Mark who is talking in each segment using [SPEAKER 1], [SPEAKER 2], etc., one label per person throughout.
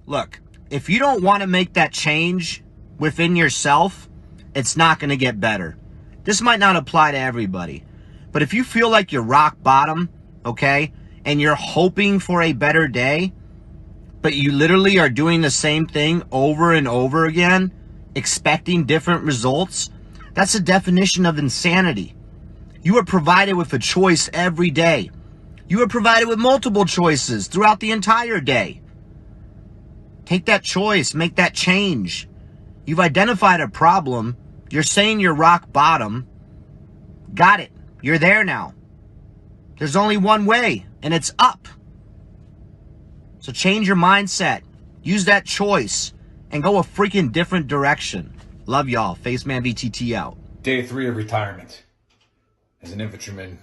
[SPEAKER 1] Look, if you don't want to make that change within yourself, it's not going to get better. This might not apply to everybody, but if you feel like you're rock bottom, okay, and you're hoping for a better day, but you literally are doing the same thing over and over again, expecting different results, that's a definition of insanity. You are provided with a choice every day. You are provided with multiple choices throughout the entire day. Take that choice, make that change. You've identified a problem. You're saying you're rock bottom. Got it. You're there now. There's only one way, and it's up. So change your mindset. Use that choice and go a freaking different direction. Love y'all. Faceman VTT out.
[SPEAKER 2] Day 3 of retirement. As an infantryman,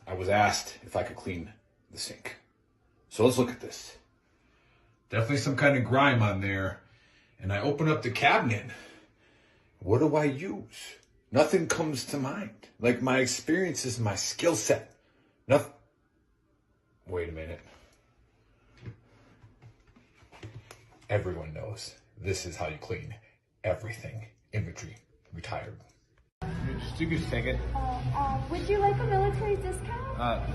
[SPEAKER 2] I was asked if I could clean the sink. So let's look at this. Definitely some kind of grime on there. And I open up the cabinet. What do I use? Nothing comes to mind. Like my experience is my skill set. Nothing. Wait a minute. Everyone knows this is how you clean everything. Infantry, retired.
[SPEAKER 3] Just take a second.
[SPEAKER 4] Would you like a military discount?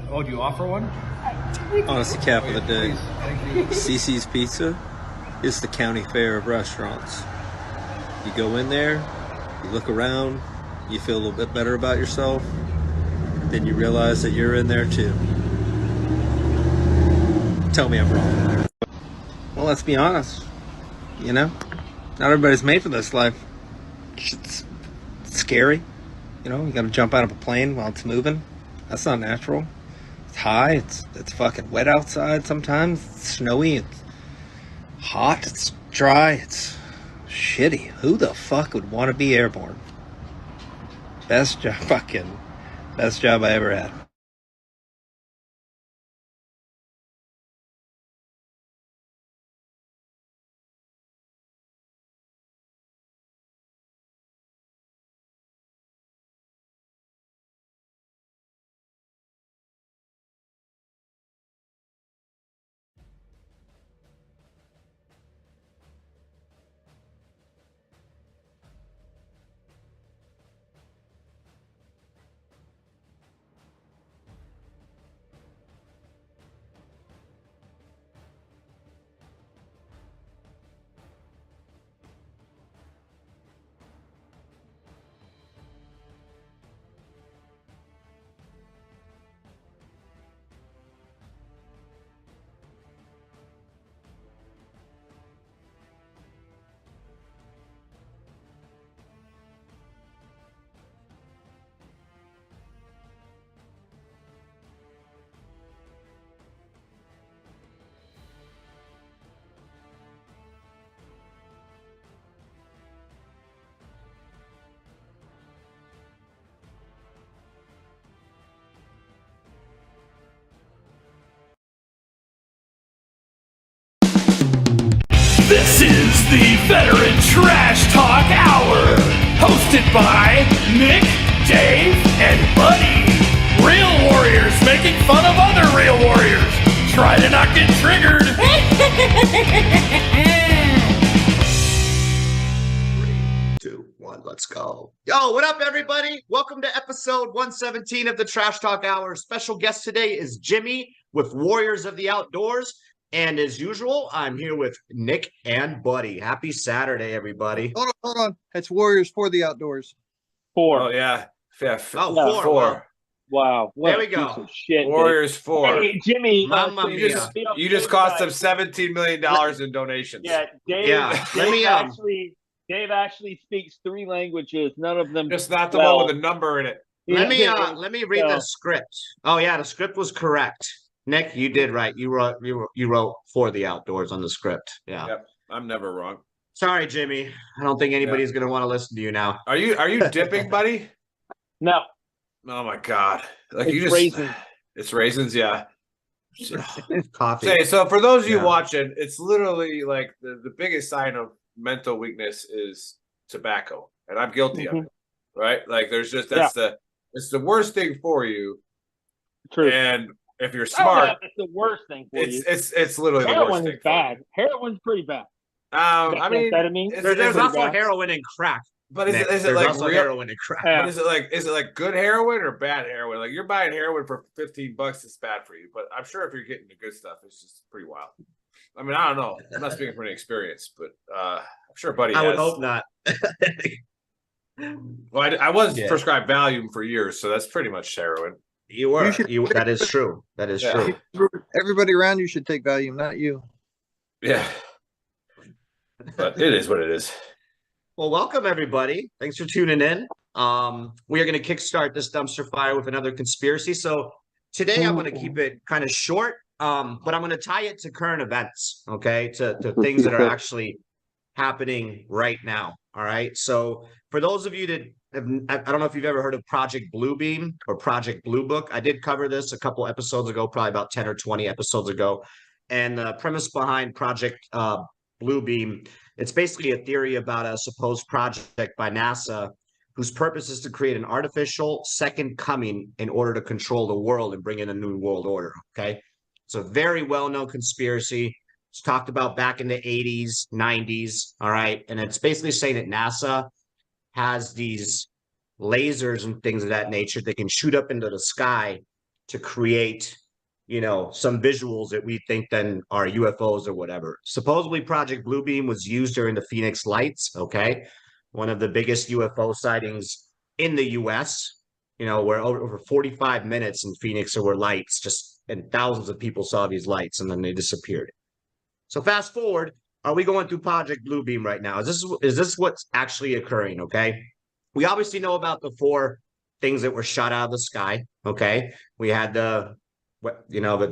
[SPEAKER 3] Do you offer one?
[SPEAKER 5] Honestly, cap of the day.
[SPEAKER 3] Thank you.
[SPEAKER 5] CC's Pizza is the county fair of restaurants. You go in there, you look around, you feel a little bit better about yourself, then you realize that you're in there too. Tell me I'm wrong. Well, let's be honest. You know, not everybody's made for this life. It's scary. You know, you gotta jump out of a plane while it's moving. That's not natural. It's high, it's fucking wet outside sometimes, it's snowy, it's hot, it's dry, it's shitty. Who the fuck would want to be airborne? Best job I ever had.
[SPEAKER 6] This is the Veteran Trash Talk Hour, hosted by Nick, Dave, and Buddy. Real warriors making fun of other real warriors. Try to not get triggered.
[SPEAKER 1] 3, 2, 1, let's go. Yo, what up, everybody? Welcome to episode 117 of the Trash Talk Hour. Special guest today is Jimmy with Warriors of the Outdoors. And as usual, I'm here with Nick and Buddy. Happy Saturday, everybody.
[SPEAKER 7] Hold on. That's Warriors for the Outdoors.
[SPEAKER 3] 4.
[SPEAKER 2] Oh, yeah. Yeah,
[SPEAKER 1] Oh, 4.
[SPEAKER 2] Four.
[SPEAKER 3] Wow. What
[SPEAKER 1] There we
[SPEAKER 3] a
[SPEAKER 1] go.
[SPEAKER 3] piece of shit,
[SPEAKER 2] Warriors 4.
[SPEAKER 3] Hey, Jimmy.
[SPEAKER 1] Mamma
[SPEAKER 3] so
[SPEAKER 1] mia.
[SPEAKER 2] You just cost them $17 million in donations.
[SPEAKER 8] Yeah, Dave.
[SPEAKER 1] Yeah, let me,
[SPEAKER 8] Dave actually speaks 3 languages. None of them.
[SPEAKER 2] Just not the
[SPEAKER 8] well.
[SPEAKER 2] one with a number in it.
[SPEAKER 1] Let me read the script. Oh yeah, the script was correct. Nick, you did right. You wrote for the Outdoors on the script. Yeah.
[SPEAKER 2] Yep. I'm never wrong.
[SPEAKER 1] Sorry, Jimmy. I don't think anybody's gonna want to listen to you now.
[SPEAKER 2] Are you dipping, buddy?
[SPEAKER 8] No.
[SPEAKER 2] Oh my god! Like
[SPEAKER 8] It's
[SPEAKER 2] you just
[SPEAKER 8] raisins.
[SPEAKER 2] It's raisins, yeah.
[SPEAKER 1] Coffee.
[SPEAKER 2] Say so for those of you
[SPEAKER 1] Yeah.
[SPEAKER 2] watching, it's literally like the biggest sign of mental weakness is tobacco, and I'm guilty of it. Right? Like there's just it's the worst thing for you.
[SPEAKER 8] True.
[SPEAKER 2] And if you're
[SPEAKER 8] I don't know
[SPEAKER 2] smart,
[SPEAKER 8] if it's the worst thing for you.
[SPEAKER 2] it's literally the worst
[SPEAKER 8] Heroin
[SPEAKER 2] thing.
[SPEAKER 8] is bad. Heroin's pretty bad.
[SPEAKER 2] I mean,
[SPEAKER 8] Methamphetamine?
[SPEAKER 2] is
[SPEAKER 5] There's
[SPEAKER 2] it,
[SPEAKER 5] also
[SPEAKER 8] bad.
[SPEAKER 5] heroin and crack.
[SPEAKER 2] but is
[SPEAKER 5] Nick.
[SPEAKER 2] it
[SPEAKER 5] There's
[SPEAKER 2] like
[SPEAKER 5] also
[SPEAKER 2] real?
[SPEAKER 5] heroin and crack.
[SPEAKER 8] Yeah.
[SPEAKER 2] But is it like good heroin or bad heroin? Like you're buying heroin for $15, it's bad for you. But I'm sure if you're getting the good stuff, it's just pretty wild. I mean, I don't know. I'm not speaking from any experience, but I'm sure Buddy
[SPEAKER 5] I
[SPEAKER 2] has.
[SPEAKER 5] would hope not.
[SPEAKER 2] Well, I was
[SPEAKER 5] Yeah.
[SPEAKER 2] prescribed Valium for years, so that's pretty much heroin.
[SPEAKER 5] You were.
[SPEAKER 7] You should-
[SPEAKER 5] That is true. That is
[SPEAKER 2] Yeah.
[SPEAKER 5] true.
[SPEAKER 7] Everybody around you should take Valium, not you.
[SPEAKER 2] Yeah. But it is what it is.
[SPEAKER 5] Well, welcome everybody. Thanks for tuning in. We are going to kickstart this dumpster fire with another conspiracy. So today I'm going to keep it kind of short, but I'm going to tie it to current events, okay, to things that are actually happening right now. All right. So for those of you that I don't know if you've ever heard of Project Bluebeam or Project Blue Book. I did cover this a couple episodes ago, probably about 10 or 20 episodes ago. And the premise behind Project Bluebeam, it's basically a theory about a supposed project by NASA whose purpose is to create an artificial second coming in order to control the world and bring in a new world order. Okay. It's a very well-known conspiracy. It's talked about back in the 80s, 90s. All right. And it's basically saying that NASA has these lasers and things of that nature that can shoot up into the sky to create, you know, some visuals that we think then are UFOs or whatever. Supposedly Project Bluebeam was used during the Phoenix Lights, okay? One of the biggest UFO sightings in the US, you know, where over 45 minutes in Phoenix there were lights, just, and thousands of people saw these lights and then they disappeared. So fast forward, are we going through Project Bluebeam right now? Is this what's actually occurring, okay? We obviously know about the 4 things that were shot out of the sky, okay? We had the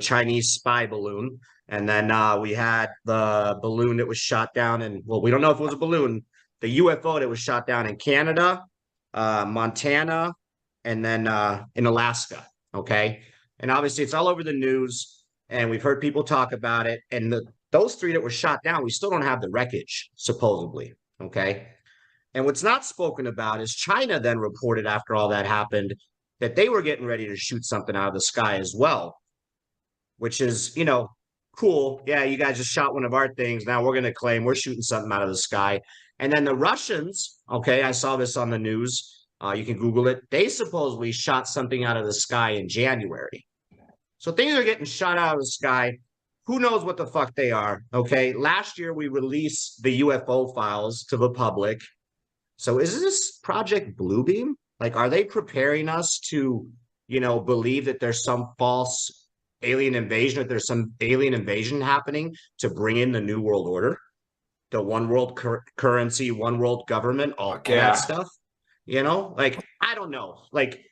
[SPEAKER 5] Chinese spy balloon, and then we had the balloon that was shot down, and well, we don't know if it was a balloon, the UFO that was shot down in Canada, Montana, and then in Alaska, okay? And obviously it's all over the news, and we've heard people talk about it, and those 3 that were shot down, we still don't have the wreckage, supposedly, okay? And what's not spoken about is China then reported after all that happened that they were getting ready to shoot something out of the sky as well, which is, you know, cool. Yeah, you guys just shot one of our things. Now we're going to claim we're shooting something out of the sky. And then the Russians, okay, I saw this on the news. You can Google it. They supposedly shot something out of the sky in January. So things are getting shot out of the sky. Who knows what the fuck they are, okay? Last year, we released the UFO files to the public. So is this Project Bluebeam? Like, are they preparing us to, you know, believe that there's some false alien invasion, that there's some alien invasion happening to bring in the New World Order? The one world currency, one world government, all that stuff? You know? Like, I don't know. Like,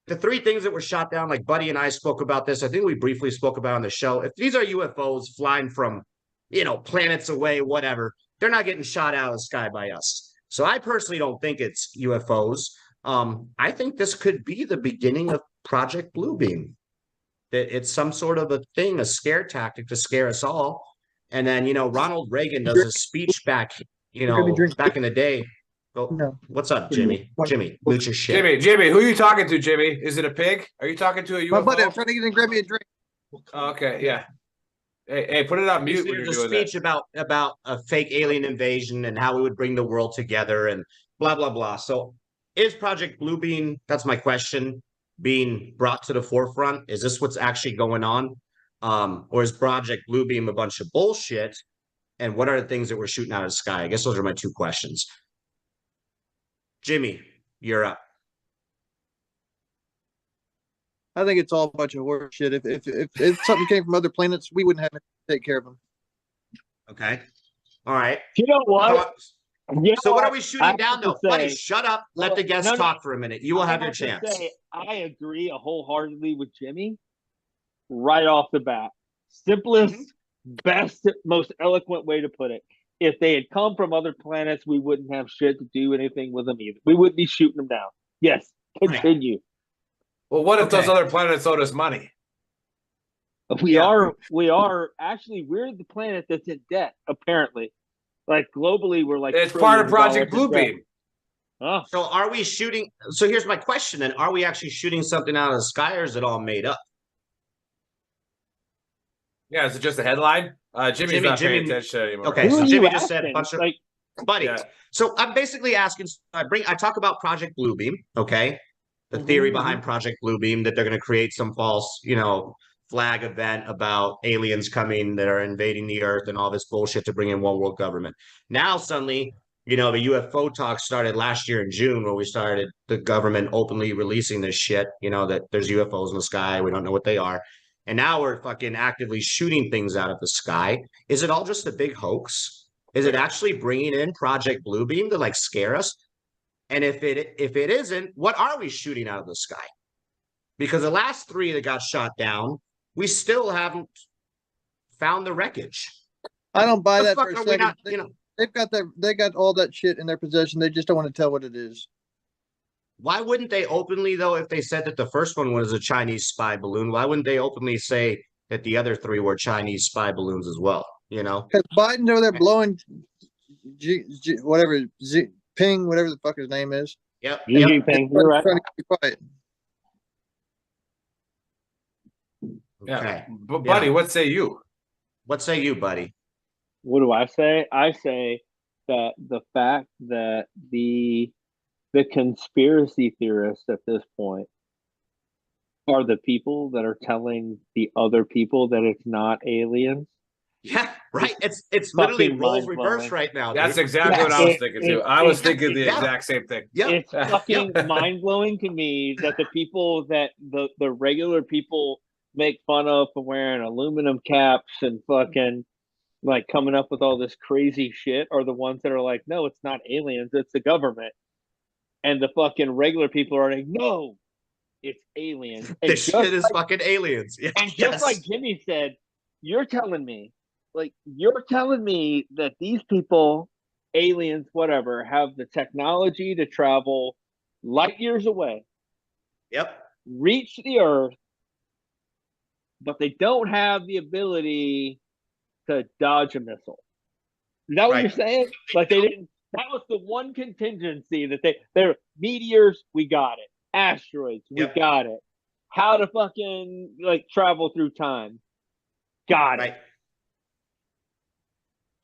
[SPEAKER 5] the 3 things that were shot down, like Buddy and I spoke about this. I think we briefly spoke about it on the show. If these are UFOs flying from, you know, planets away, whatever, they're not getting shot out of the sky by us. So I personally don't think it's UFOs. I think this could be the beginning of Project Bluebeam. That it's some sort of a thing, a scare tactic to scare us all. And then, you know, Ronald Reagan does a speech back, you know, back in the day. Oh,
[SPEAKER 7] No.
[SPEAKER 5] what's up, Jimmy? Jimmy, lose your shit.
[SPEAKER 2] Jimmy, who are you talking to, Jimmy? Is it a pig? Are you talking to a UFO?
[SPEAKER 7] My buddy, I'm trying to get in and grab me a drink.
[SPEAKER 2] Oh, okay, yeah. Hey, put it on mute when you're
[SPEAKER 5] There's
[SPEAKER 2] doing
[SPEAKER 5] a speech about a fake alien invasion and how we would bring the world together and blah, blah, blah. So is Project Bluebeam, that's my question, being brought to the forefront? Is this what's actually going on? Or is Project Bluebeam a bunch of bullshit? And what are the things that we're shooting out of the sky? I guess those are my 2 questions. Jimmy, you're up.
[SPEAKER 7] I think it's all a bunch of horse shit. If something came from other planets, we wouldn't have to take care of them.
[SPEAKER 5] Okay. All right.
[SPEAKER 8] You know what? You
[SPEAKER 5] So
[SPEAKER 8] know
[SPEAKER 5] what are we shooting
[SPEAKER 8] I have
[SPEAKER 5] down
[SPEAKER 8] to
[SPEAKER 5] though? Buddy,
[SPEAKER 8] say-
[SPEAKER 5] shut up. Let the guests
[SPEAKER 8] No, no.
[SPEAKER 5] talk for a minute. You will have your
[SPEAKER 8] I
[SPEAKER 5] chance.
[SPEAKER 8] say, I agree wholeheartedly with Jimmy right off the bat. Simplest, best, most eloquent way to put it. If they had come from other planets, we wouldn't have shit to do anything with them either. We wouldn't be shooting them down. Yes, continue.
[SPEAKER 2] Well, what if those
[SPEAKER 5] Okay.
[SPEAKER 2] other planets owed us money?
[SPEAKER 8] We are actually, we're the planet that's in debt, apparently. Like globally, we're like
[SPEAKER 2] It's part of Project
[SPEAKER 8] trillions of dollars in
[SPEAKER 2] Bluebeam.
[SPEAKER 8] debt. Oh,
[SPEAKER 5] So are we shooting? So here's my question then. Are we actually shooting something out of the sky or is it all made up?
[SPEAKER 9] Yeah, is it just a headline? Jimmy's not paying attention anymore.
[SPEAKER 1] Okay,
[SPEAKER 8] Who
[SPEAKER 1] so
[SPEAKER 8] are
[SPEAKER 1] Jimmy
[SPEAKER 8] you
[SPEAKER 1] just said a
[SPEAKER 8] asking?
[SPEAKER 1] bunch of
[SPEAKER 8] Like,
[SPEAKER 1] buddy.
[SPEAKER 9] Yeah.
[SPEAKER 1] So I'm basically asking. I talk about Project Bluebeam. Okay, the theory
[SPEAKER 8] Mhm,
[SPEAKER 1] behind Project Bluebeam that they're going to create some false, flag event about aliens coming that are invading the Earth and all this bullshit to bring in one world government. Now suddenly, the UFO talk started last year in June, where we started the government openly releasing this shit. That there's UFOs in the sky. We don't know what they are. And now we're fucking actively shooting things out of the sky. Is it all just a big hoax? Is it actually bringing in Project Bluebeam to scare us? And if it isn't, what are we shooting out of the sky? Because the last 3 that got shot down, we still haven't found the wreckage.
[SPEAKER 7] I don't buy
[SPEAKER 1] The
[SPEAKER 7] that
[SPEAKER 1] fuck
[SPEAKER 7] for a
[SPEAKER 1] are we
[SPEAKER 7] second.
[SPEAKER 1] not?
[SPEAKER 7] They got all that shit in their possession. They just don't want to tell what it is.
[SPEAKER 1] Why wouldn't they openly, though, if they said that the first one was a Chinese spy balloon? Why wouldn't they openly say that the other 3 were Chinese spy balloons as well?
[SPEAKER 7] Because Biden's over there blowing Ping, whatever the fuck his name is.
[SPEAKER 1] Yep.
[SPEAKER 8] Xi Jinping, you're right.
[SPEAKER 7] Trying to keep quiet.
[SPEAKER 9] Yeah.
[SPEAKER 1] Okay.
[SPEAKER 9] But buddy, what say you?
[SPEAKER 1] What say you, buddy?
[SPEAKER 8] What do I say? I say that the fact that the conspiracy theorists at this point are the people that are telling the other people that it's not aliens.
[SPEAKER 1] Yeah, right. It's literally
[SPEAKER 8] fucking
[SPEAKER 1] roles
[SPEAKER 8] mind-blowing.
[SPEAKER 1] reversed right now.
[SPEAKER 9] That's
[SPEAKER 1] dude.
[SPEAKER 9] exactly what I was thinking too. I was thinking the
[SPEAKER 1] yeah.
[SPEAKER 9] exact same thing.
[SPEAKER 1] Yep.
[SPEAKER 8] It's fucking mind blowing to me that the people that the regular people make fun of for wearing aluminum caps and fucking coming up with all this crazy shit are the ones that are like, no, it's not aliens, it's the government. And the fucking regular people are like, no, it's aliens. And
[SPEAKER 1] This shit is fucking aliens. Yeah,
[SPEAKER 8] and just like Jimmy said, you're telling me that these people, aliens, whatever, have the technology to travel light years away.
[SPEAKER 1] Yep.
[SPEAKER 8] Reach the Earth, but they don't have the ability to dodge a missile. Is that what you're saying? They didn't. That was the one contingency that they're meteors. We got it. Asteroids. We got it. How to fucking travel through time. Got it.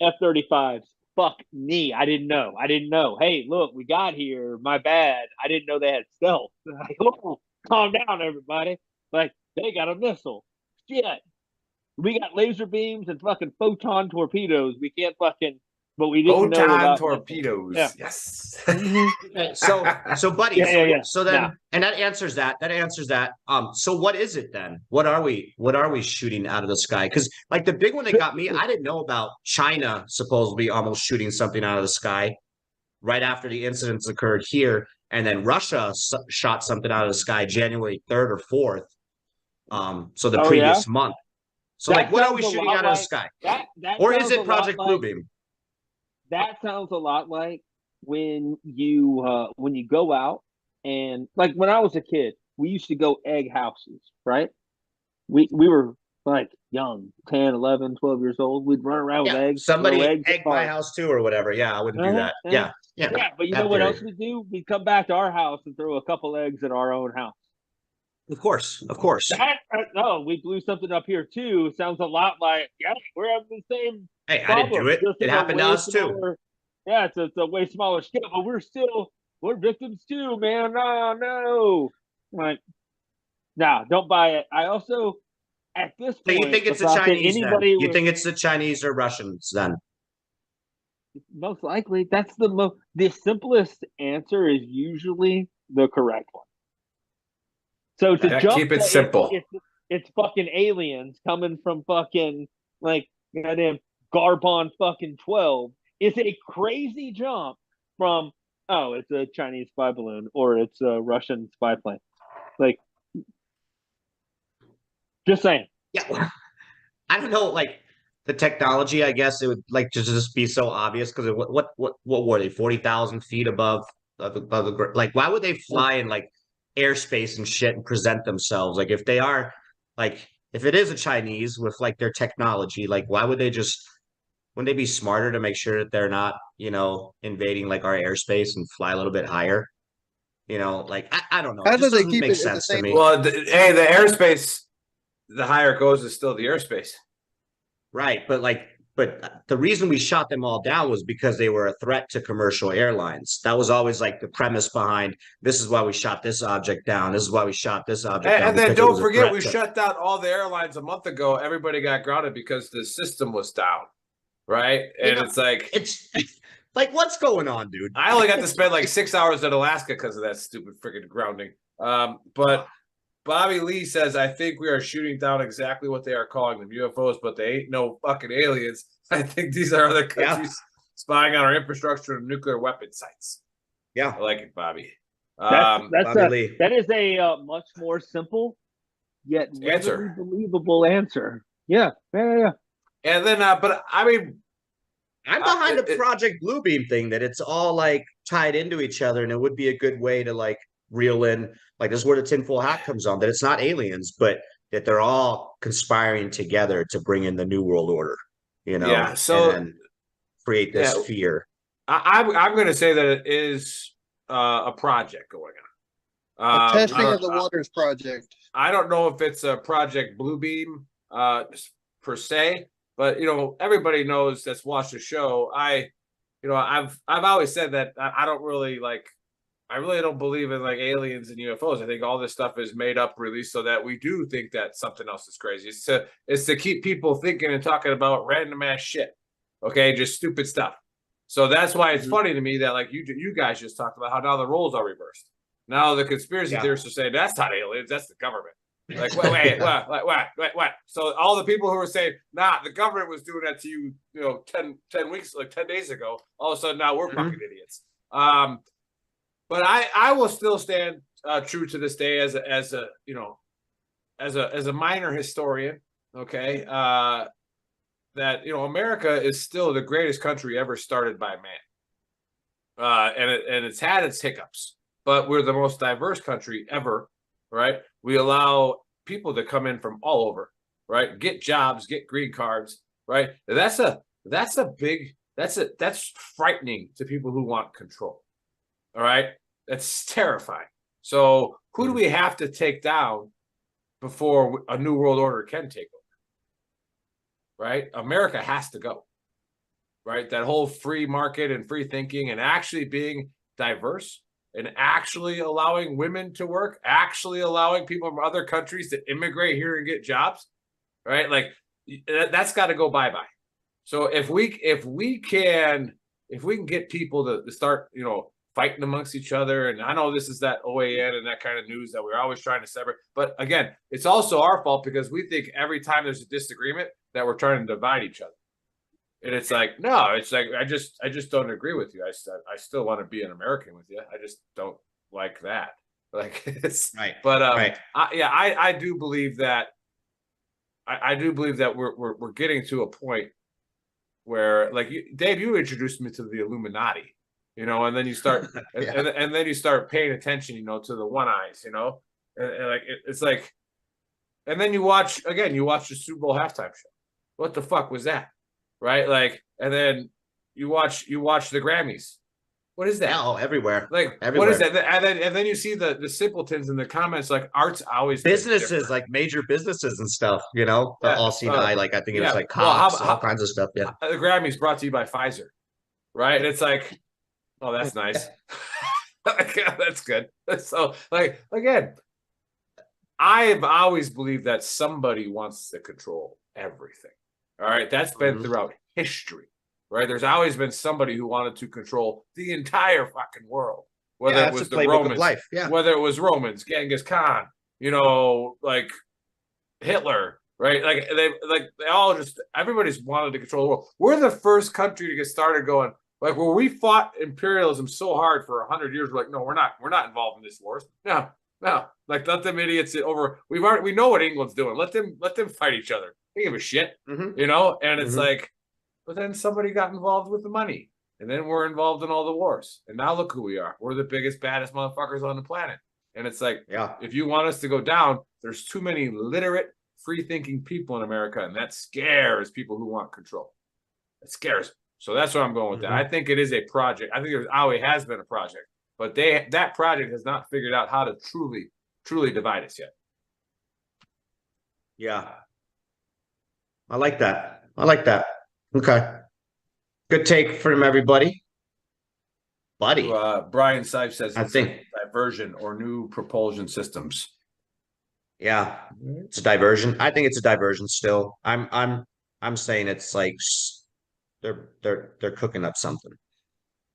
[SPEAKER 8] F-35s. Fuck me. I didn't know. Hey, look, we got here. My bad. I didn't know they had stealth. Calm down, everybody. They got a missile. Shit. We got laser beams and fucking photon torpedoes. We can't fucking, but we didn't know about
[SPEAKER 9] torpedoes.
[SPEAKER 8] Yeah.
[SPEAKER 9] Yes.
[SPEAKER 1] So buddy,
[SPEAKER 8] Yeah.
[SPEAKER 1] so then, and that answers that. So what is it then? What are we shooting out of the sky? Because the big one that got me, I didn't know about China supposedly almost shooting something out of the sky right after the incidents occurred here, and then Russia shot something out of the sky January 3rd or 4th. So the previous month. So what are we shooting out of the sky?
[SPEAKER 8] That
[SPEAKER 1] or is it Project Bluebeam?
[SPEAKER 8] That sounds a lot like when you go out and when I was a kid, we used to go egg houses, right? We were young, 10, 11, 12 years old. We'd run around with eggs.
[SPEAKER 1] Somebody egg my house too or whatever. Yeah, I wouldn't do that. Yeah,
[SPEAKER 8] but you know what else we do? We come back to our house and throw a couple eggs at our own house.
[SPEAKER 1] Of course.
[SPEAKER 8] No, we blew something up here too. It sounds a lot like, we're having the same.
[SPEAKER 1] Hey, I didn't do it. It happened to us too.
[SPEAKER 8] Yeah, it's a way smaller scale, but we're victims too, man. No. Don't buy it. I also, at this point,
[SPEAKER 1] so you think it's the Chinese then? You think it's the Chinese or Russians then?
[SPEAKER 8] Most likely. That's the simplest answer is usually the correct one. So to jump,
[SPEAKER 9] keep it simple.
[SPEAKER 8] It's fucking aliens coming from fucking goddamn Garbon fucking 12. It's a crazy jump from it's a Chinese spy balloon or it's a Russian spy plane. Just saying.
[SPEAKER 1] Yeah, I don't know. The technology, I guess it would just be so obvious because what were they 40,000 feet above the why would they fly in airspace and shit and present themselves if they are if it is a Chinese with their technology why would they wouldn't they be smarter to make sure that they're not invading our airspace and fly a little bit higher? I don't know.
[SPEAKER 7] How
[SPEAKER 1] it just
[SPEAKER 7] do they
[SPEAKER 1] doesn't
[SPEAKER 7] keep
[SPEAKER 1] make
[SPEAKER 7] it at the
[SPEAKER 1] sense to
[SPEAKER 7] same-
[SPEAKER 1] me.
[SPEAKER 9] Well, the airspace, the higher it goes is still the airspace.
[SPEAKER 1] Right, but the reason we shot them all down was because they were a threat to commercial airlines. That was always like the premise behind this is why we shot this object down. This is why we shot this object down.
[SPEAKER 9] And then
[SPEAKER 1] because it
[SPEAKER 9] don't
[SPEAKER 1] was a
[SPEAKER 9] forget,
[SPEAKER 1] threat
[SPEAKER 9] we
[SPEAKER 1] to-
[SPEAKER 9] shut down all the airlines a month ago. Everybody got grounded because the system was down, right? And
[SPEAKER 1] Yeah.
[SPEAKER 9] it's like
[SPEAKER 1] like what's going on, dude?
[SPEAKER 9] I only got to spend like 6 hours in Alaska because of that stupid freaking grounding. But Bobby Lee says, I think we are shooting down exactly what they are calling them UFOs, but they ain't no fucking aliens. I think these are other countries spying on our infrastructure and nuclear weapon sites.
[SPEAKER 1] Yeah.
[SPEAKER 9] I like it, Bobby.
[SPEAKER 8] That is a much more simple yet
[SPEAKER 9] Answer.
[SPEAKER 8] readily believable answer. Yeah.
[SPEAKER 9] And then, but I mean,
[SPEAKER 1] I'm behind the Project Bluebeam thing, that it's all like tied into each other, and it would be a good way to like reel in, like this is where the tinfoil hat comes on, that it's not aliens, but that they're all conspiring together to bring in the New World Order, you know,
[SPEAKER 9] Yeah, so-
[SPEAKER 1] and create this fear.
[SPEAKER 9] I'm going to say that it is a project going on.
[SPEAKER 7] A testing of the waters project.
[SPEAKER 9] I don't know if it's a Project Bluebeam per se, but you know, everybody knows that's watched the show. I've always said that I don't really like. I really don't believe in like aliens and UFOs. I think all this stuff is made up, released so that we do think that something else is crazy. It's to keep people thinking and talking about random ass shit. Okay, just stupid stuff. So that's why it's funny to me that like you guys just talked about how now the roles are reversed. Now the conspiracy theorists are saying that's not aliens, that's the government. Like wait, what? So all the people who were saying, nah, the government was doing that to you, 10 weeks, like 10 days ago, all of a sudden now we're fucking idiots. But I will still stand true to this day as a minor historian. Okay, that America is still the greatest country ever started by man, and it's had its hiccups, but we're the most diverse country ever. Right, we allow people to come in from all over. Right, get jobs, get green cards. Right, that's frightening to people who want control. All right. That's terrifying. So who do we have to take down before a new world order can take over? Right? America has to go. Right? That whole free market and free thinking and actually being diverse and actually allowing women to work, actually allowing people from other countries to immigrate here and get jobs. Right? Like that's got to go bye-bye. So if we can get people to start, fighting amongst each other. And I know this is that OAN and that kind of news that we're always trying to separate. But again, it's also our fault because we think every time there's a disagreement that we're trying to divide each other. And it's like, no, it's like, I just don't agree with you. I still want to be an American with you. I just don't like that. Like it's
[SPEAKER 1] right.
[SPEAKER 9] But
[SPEAKER 1] right.
[SPEAKER 9] I do believe that I do believe that we're getting to a point where, like, Dave, you introduced me to the Illuminati. And then you start, and then you start paying attention, to the one eyes, and like it's like, and then you watch the Super Bowl halftime show. What the fuck was that, right? Like, and then you watch the Grammys. What is that?
[SPEAKER 1] Oh, everywhere.
[SPEAKER 9] Like,
[SPEAKER 1] everywhere.
[SPEAKER 9] What is that? And then you see the simpletons in the comments, like art's always
[SPEAKER 1] businesses, like major businesses and stuff. All seen eye. Like I think it was like cops, all kinds of stuff. Yeah,
[SPEAKER 9] the Grammys brought to you by Pfizer, right? And it's like. Oh, that's nice. That's good. So, like, again, I've always believed that somebody wants to control everything. All right. That's been throughout history, right? There's always been somebody who wanted to control the entire fucking world, whether it was the Romans, whether it was Romans, Genghis Khan, like Hitler, right? Like they all everybody's wanted to control the world. We're the first country to get started going. Like where we fought imperialism so hard for 100 years, we're like, no, we're not involved in this wars. No. Like let them idiots over. We know what England's doing. Let them fight each other. They give a shit, And it's like, but then somebody got involved with the money, and then we're involved in all the wars. And now look who we are. We're the biggest, baddest motherfuckers on the planet. And it's like, if you want us to go down, there's too many literate, free-thinking people in America, and that scares people who want control. It scares them. So that's where I'm going with that. I think it is a project. I think there always has been a project, but that project has not figured out how to truly divide us yet.
[SPEAKER 1] Yeah. I like that. I like that. Okay. Good take from everybody. Buddy.
[SPEAKER 9] Brian Seif says
[SPEAKER 1] I
[SPEAKER 9] it's
[SPEAKER 1] think-
[SPEAKER 9] a diversion or new propulsion systems.
[SPEAKER 1] Yeah. It's a diversion. I think it's a diversion still. I'm saying it's like they're cooking up something.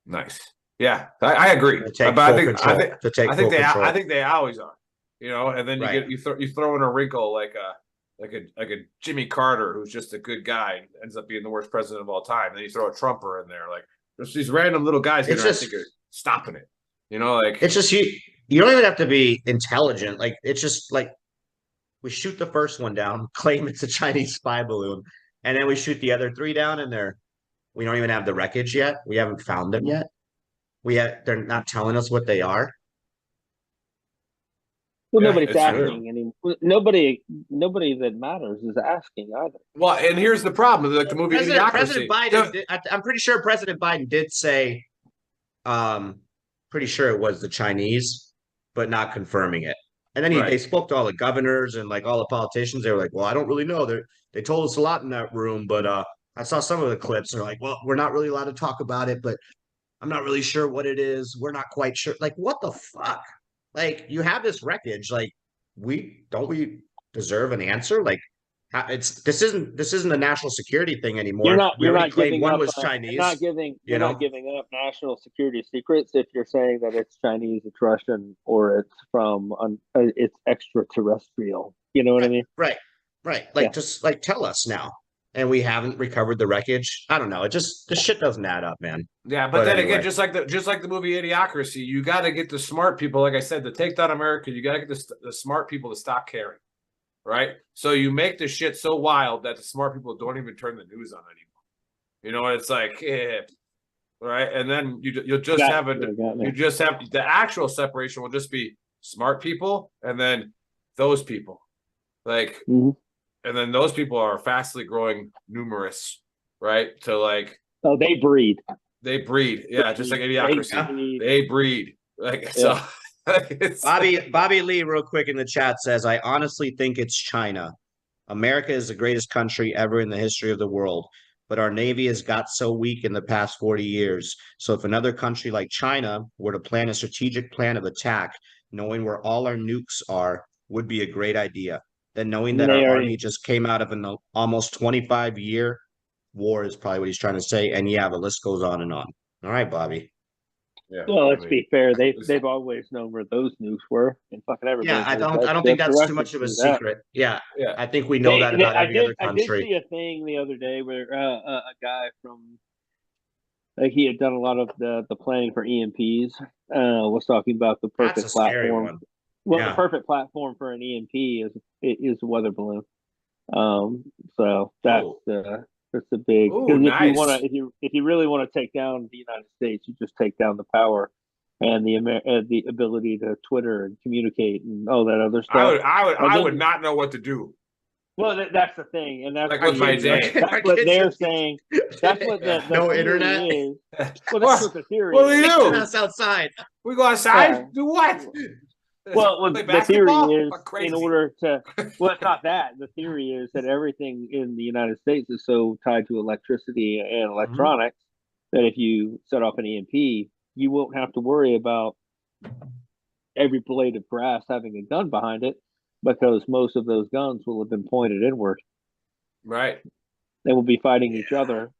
[SPEAKER 9] Nice. Yeah, I agree.
[SPEAKER 1] To take
[SPEAKER 9] But I
[SPEAKER 1] full
[SPEAKER 9] think
[SPEAKER 1] control.
[SPEAKER 9] I think they always are. You know, and then
[SPEAKER 1] Right.
[SPEAKER 9] you throw in a wrinkle like a Jimmy Carter, who's just a good guy, ends up being the worst president of all time. Then you throw a Trumper in there, like there's these random little guys
[SPEAKER 1] It's
[SPEAKER 9] that I
[SPEAKER 1] just-
[SPEAKER 9] think are stopping it. You know, like
[SPEAKER 1] It's just you don't even have to be intelligent. Like it's just like we shoot the first one down, claim it's a Chinese spy balloon, and then we shoot the other 3 down, and we don't even have the wreckage yet. We haven't found them yet. They're not telling us what they are.
[SPEAKER 8] Well,
[SPEAKER 9] Yeah,
[SPEAKER 8] nobody's
[SPEAKER 9] it's true.
[SPEAKER 8] asking anymore. Nobody that matters is asking either.
[SPEAKER 9] well, and here's the problem: like the movie
[SPEAKER 1] President
[SPEAKER 9] Idiocracy.
[SPEAKER 1] Biden. I'm pretty sure President Biden did say, pretty sure it was the Chinese, but not confirming it. And then
[SPEAKER 9] Right.
[SPEAKER 1] they spoke to all the governors and like all the politicians. They were like, "Well, I don't really know. They told us a lot in that room, but I saw some of the clips. They're like, well, we're not really allowed to talk about it, but I'm not really sure what it is. We're not quite sure. Like, what the fuck? Like, you have this wreckage. Like, we deserve an answer? Like, this isn't a national security thing anymore.
[SPEAKER 8] You're not
[SPEAKER 1] claimed
[SPEAKER 8] giving
[SPEAKER 1] one
[SPEAKER 8] up.
[SPEAKER 1] was Chinese.
[SPEAKER 8] You're not giving up national security secrets if you're saying that it's Chinese, it's Russian, or it's from it's extraterrestrial. You know what I mean?
[SPEAKER 1] Right. Like,
[SPEAKER 8] Yeah.
[SPEAKER 1] just like tell us now. And we haven't recovered the wreckage. I don't know. This shit doesn't add up, man.
[SPEAKER 9] Yeah, but
[SPEAKER 1] But
[SPEAKER 9] then
[SPEAKER 1] anyway.
[SPEAKER 9] again, just like the movie Idiocracy, you got to get the smart people. Like I said, to take down America, you got to get the smart people to stop caring, right? So you make the shit so wild that the smart people don't even turn the news on anymore. You know, it's like, right? And then you'll just have the actual separation will just be smart people and then those people, like.
[SPEAKER 8] Mhm.
[SPEAKER 9] And then those people are fastly growing numerous, right? To like,
[SPEAKER 8] Oh, they breed.
[SPEAKER 9] Yeah, just like Idiocracy. They breed. Like, so it's
[SPEAKER 1] Bobby Lee, real quick in the chat says, I honestly think it's China. America is the greatest country ever in the history of the world, but our Navy has got so weak in the past 40 years. So if another country like China were to plan a strategic plan of attack, knowing where all our nukes are would be a great idea. Then knowing that our army just came out of an almost 25-year war is probably what he's trying to say. And yeah, the list goes on and on. All right, Bobby.
[SPEAKER 9] yeah.
[SPEAKER 8] Well, let's be fair. They've always known where those nukes were, and fucking everybody.
[SPEAKER 1] Yeah, I
[SPEAKER 8] knows
[SPEAKER 1] don't think that's too much of a
[SPEAKER 8] references to that.
[SPEAKER 1] secret. Yeah,
[SPEAKER 9] Yeah.
[SPEAKER 1] I think we know that about every other
[SPEAKER 8] I did
[SPEAKER 1] country.
[SPEAKER 8] see a thing the other day where a guy from like he had done a lot of the planning for EMPs. Was talking about the perfect
[SPEAKER 1] That's a scary
[SPEAKER 8] platform.
[SPEAKER 1] one.
[SPEAKER 8] Well,
[SPEAKER 1] Yeah.
[SPEAKER 8] the perfect platform for an EMP is a weather balloon. So that's the big.
[SPEAKER 9] Ooh,
[SPEAKER 8] 'Cause
[SPEAKER 9] nice.
[SPEAKER 8] if you really want to take down the United States, you just take down the power and the ability to Twitter and communicate and all that other stuff.
[SPEAKER 9] I would not know what to do.
[SPEAKER 8] Well, that's the thing, and that's
[SPEAKER 9] Like with my day.
[SPEAKER 8] That's what they're saying. That's what the
[SPEAKER 1] No
[SPEAKER 8] theory
[SPEAKER 1] internet?
[SPEAKER 8] is. Well, that's what the theory.
[SPEAKER 9] What do
[SPEAKER 8] is.
[SPEAKER 9] we do?
[SPEAKER 1] That's outside.
[SPEAKER 9] We go outside?
[SPEAKER 8] Yeah.
[SPEAKER 9] Do what?
[SPEAKER 8] Well,
[SPEAKER 9] Play
[SPEAKER 8] the theory
[SPEAKER 9] basketball?
[SPEAKER 8] is
[SPEAKER 9] Fuck, crazy.
[SPEAKER 8] in order to. Well, it's not that. The theory is that everything in the United States is so tied to electricity and electronics that if you set off an EMP, you won't have to worry about every blade of grass having a gun behind it, because most of those guns will have been pointed inward.
[SPEAKER 9] Right.
[SPEAKER 8] They will be fighting each other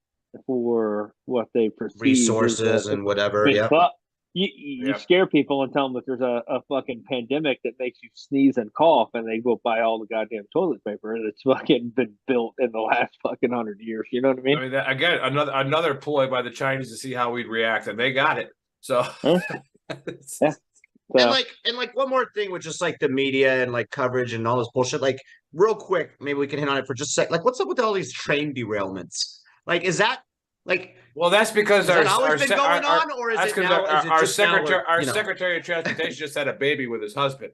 [SPEAKER 8] for what they perceive
[SPEAKER 1] Resources and whatever. Yeah.
[SPEAKER 8] But you scare people and tell them that there's a fucking pandemic that makes you sneeze and cough, and they go buy all the goddamn toilet paper, and it's fucking been built in the last fucking 100 years. You know what I mean?
[SPEAKER 9] I mean, again, another ploy by the Chinese to see how we'd react, and they got it. So,
[SPEAKER 8] Yeah.
[SPEAKER 1] And like one more thing with just like the media and like coverage and all this bullshit. Like real quick, maybe we can hit on it for just a sec. Like, what's up with all these train derailments? Like, is that like?
[SPEAKER 9] well, that's because
[SPEAKER 1] Has that always been going on, or is
[SPEAKER 9] that's
[SPEAKER 1] it
[SPEAKER 9] 'cause
[SPEAKER 1] now? Is it
[SPEAKER 9] our
[SPEAKER 1] just now
[SPEAKER 9] secretary,
[SPEAKER 1] we're, you know?
[SPEAKER 9] Secretary of Transportation just had a baby with his husband.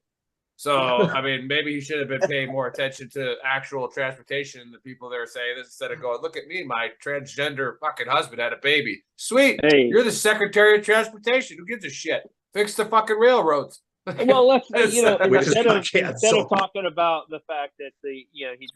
[SPEAKER 9] So, I mean, maybe he should have been paying more attention to actual transportation and the people that are saying this instead of going, look at me, my transgender fucking husband had a baby. Sweet.
[SPEAKER 8] Hey.
[SPEAKER 9] You're the Secretary of Transportation. Who gives a shit? Fix the fucking railroads.
[SPEAKER 8] Well, let's
[SPEAKER 9] It's,
[SPEAKER 5] Which is
[SPEAKER 8] instead
[SPEAKER 5] not
[SPEAKER 8] of
[SPEAKER 5] canceled.
[SPEAKER 8] talking about the fact that he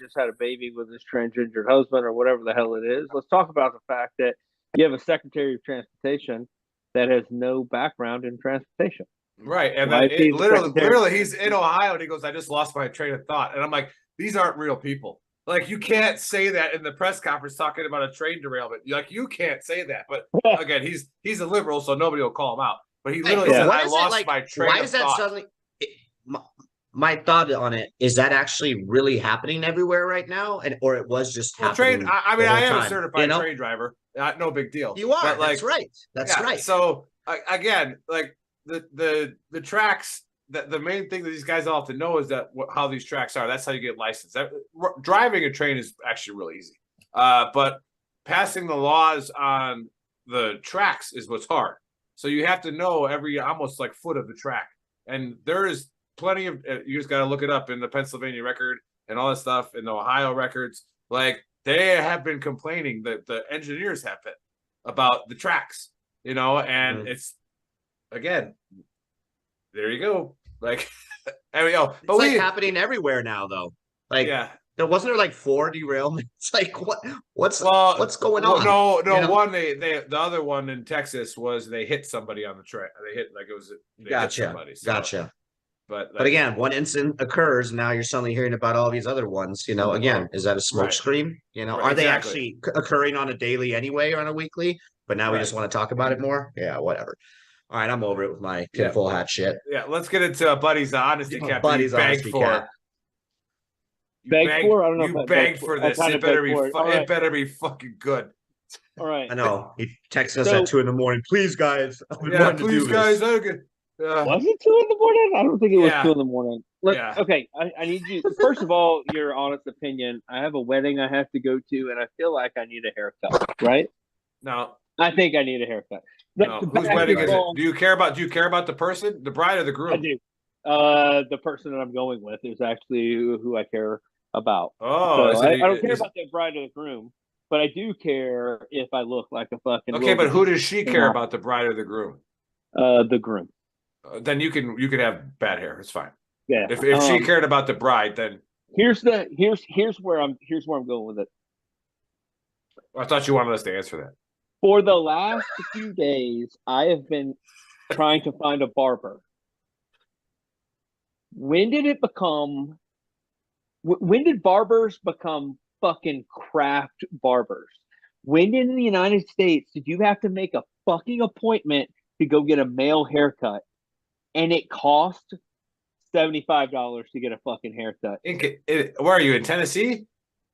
[SPEAKER 8] just had a baby with his transgendered husband or whatever the hell it is, let's talk about the fact that you have a Secretary of Transportation that has no background in transportation.
[SPEAKER 9] right. And
[SPEAKER 8] Why
[SPEAKER 9] then
[SPEAKER 8] is he the
[SPEAKER 9] literally,
[SPEAKER 8] secretary?
[SPEAKER 9] he's in Ohio and he goes, I just lost my train of thought. And I'm like, these aren't real people. Like, you can't say that in the press conference talking about a train derailment. Like, you can't say that. But again, he's a liberal, so nobody will call him out. But he literally said, I lost my train
[SPEAKER 1] why
[SPEAKER 9] of
[SPEAKER 1] is that
[SPEAKER 9] thought.
[SPEAKER 1] suddenly? My thought on it is that actually really happening everywhere right now, or it was just
[SPEAKER 9] Well,
[SPEAKER 1] happening.
[SPEAKER 9] I mean,
[SPEAKER 1] the
[SPEAKER 9] I
[SPEAKER 1] whole
[SPEAKER 9] am a
[SPEAKER 1] time,
[SPEAKER 9] certified train driver. No big deal.
[SPEAKER 1] You are.
[SPEAKER 9] But, like,
[SPEAKER 1] that's right. That's
[SPEAKER 9] yeah,
[SPEAKER 1] right.
[SPEAKER 9] So again, like the tracks. The main thing that these guys all have to know is that how these tracks are. That's how you get licensed. Driving a train is actually really easy, but passing the laws on the tracks is what's hard. So you have to know every almost like foot of the track, and there is plenty of. You just got to look it up in the Pennsylvania record and all that stuff in the Ohio records. Like, they have been complaining, that the engineers have been, about the tracks, and it's, again, there you go. Like, I mean,
[SPEAKER 1] But it's happening everywhere now, though. Like,
[SPEAKER 9] yeah.
[SPEAKER 1] Wasn't there like 4 derailments? Like, what's going on?
[SPEAKER 9] No. One, the other one in Texas was they hit somebody on the track. They hit hit somebody. So,
[SPEAKER 1] Gotcha.
[SPEAKER 9] But
[SPEAKER 1] again, one incident occurs, and now you're suddenly hearing about all these other ones. Again, is that a smoke screen? Are they actually occurring on a daily anyway, or on a weekly? But now we just want to talk about it more. Yeah, whatever. All right, I'm over it with my tinfoil hat shit.
[SPEAKER 9] Yeah, let's get into Buddy's honesty cap.
[SPEAKER 1] Buddy's honesty cap.
[SPEAKER 8] Beg for? I don't know.
[SPEAKER 9] You beg for this. It better be. It better be fucking good.
[SPEAKER 8] All right.
[SPEAKER 1] I know. He texted us at 2 a.m. Please, guys.
[SPEAKER 9] Please, guys. Okay.
[SPEAKER 8] Was it 2 a.m? I don't think it was 2 a.m.
[SPEAKER 9] Yeah.
[SPEAKER 8] Okay, I need you. First of all, your honest opinion. I have a wedding I have to go to, and I feel like I need a haircut. Right?
[SPEAKER 9] No.
[SPEAKER 8] I think I need a haircut.
[SPEAKER 9] No. Whose wedding is it? Do you care about the person, the bride, or the groom?
[SPEAKER 8] I do. The person that I'm going with is actually who I care about.
[SPEAKER 9] Oh,
[SPEAKER 8] so I don't care about the bride or the groom, but I do care if I look like a fucking.
[SPEAKER 9] Okay, but who does she care about, the bride or the groom?
[SPEAKER 8] The groom.
[SPEAKER 9] Then you can have bad hair. It's fine.
[SPEAKER 8] Yeah.
[SPEAKER 9] If she cared about the bride, then
[SPEAKER 8] here's where I'm going with it.
[SPEAKER 9] I thought you wanted us to answer that.
[SPEAKER 8] For the last few days, I have been trying to find a barber. When did barbers become fucking craft barbers? When in the United States did you have to make a fucking appointment to go get a male haircut? And it cost $75 to get a fucking haircut.
[SPEAKER 9] Where are you, in Tennessee?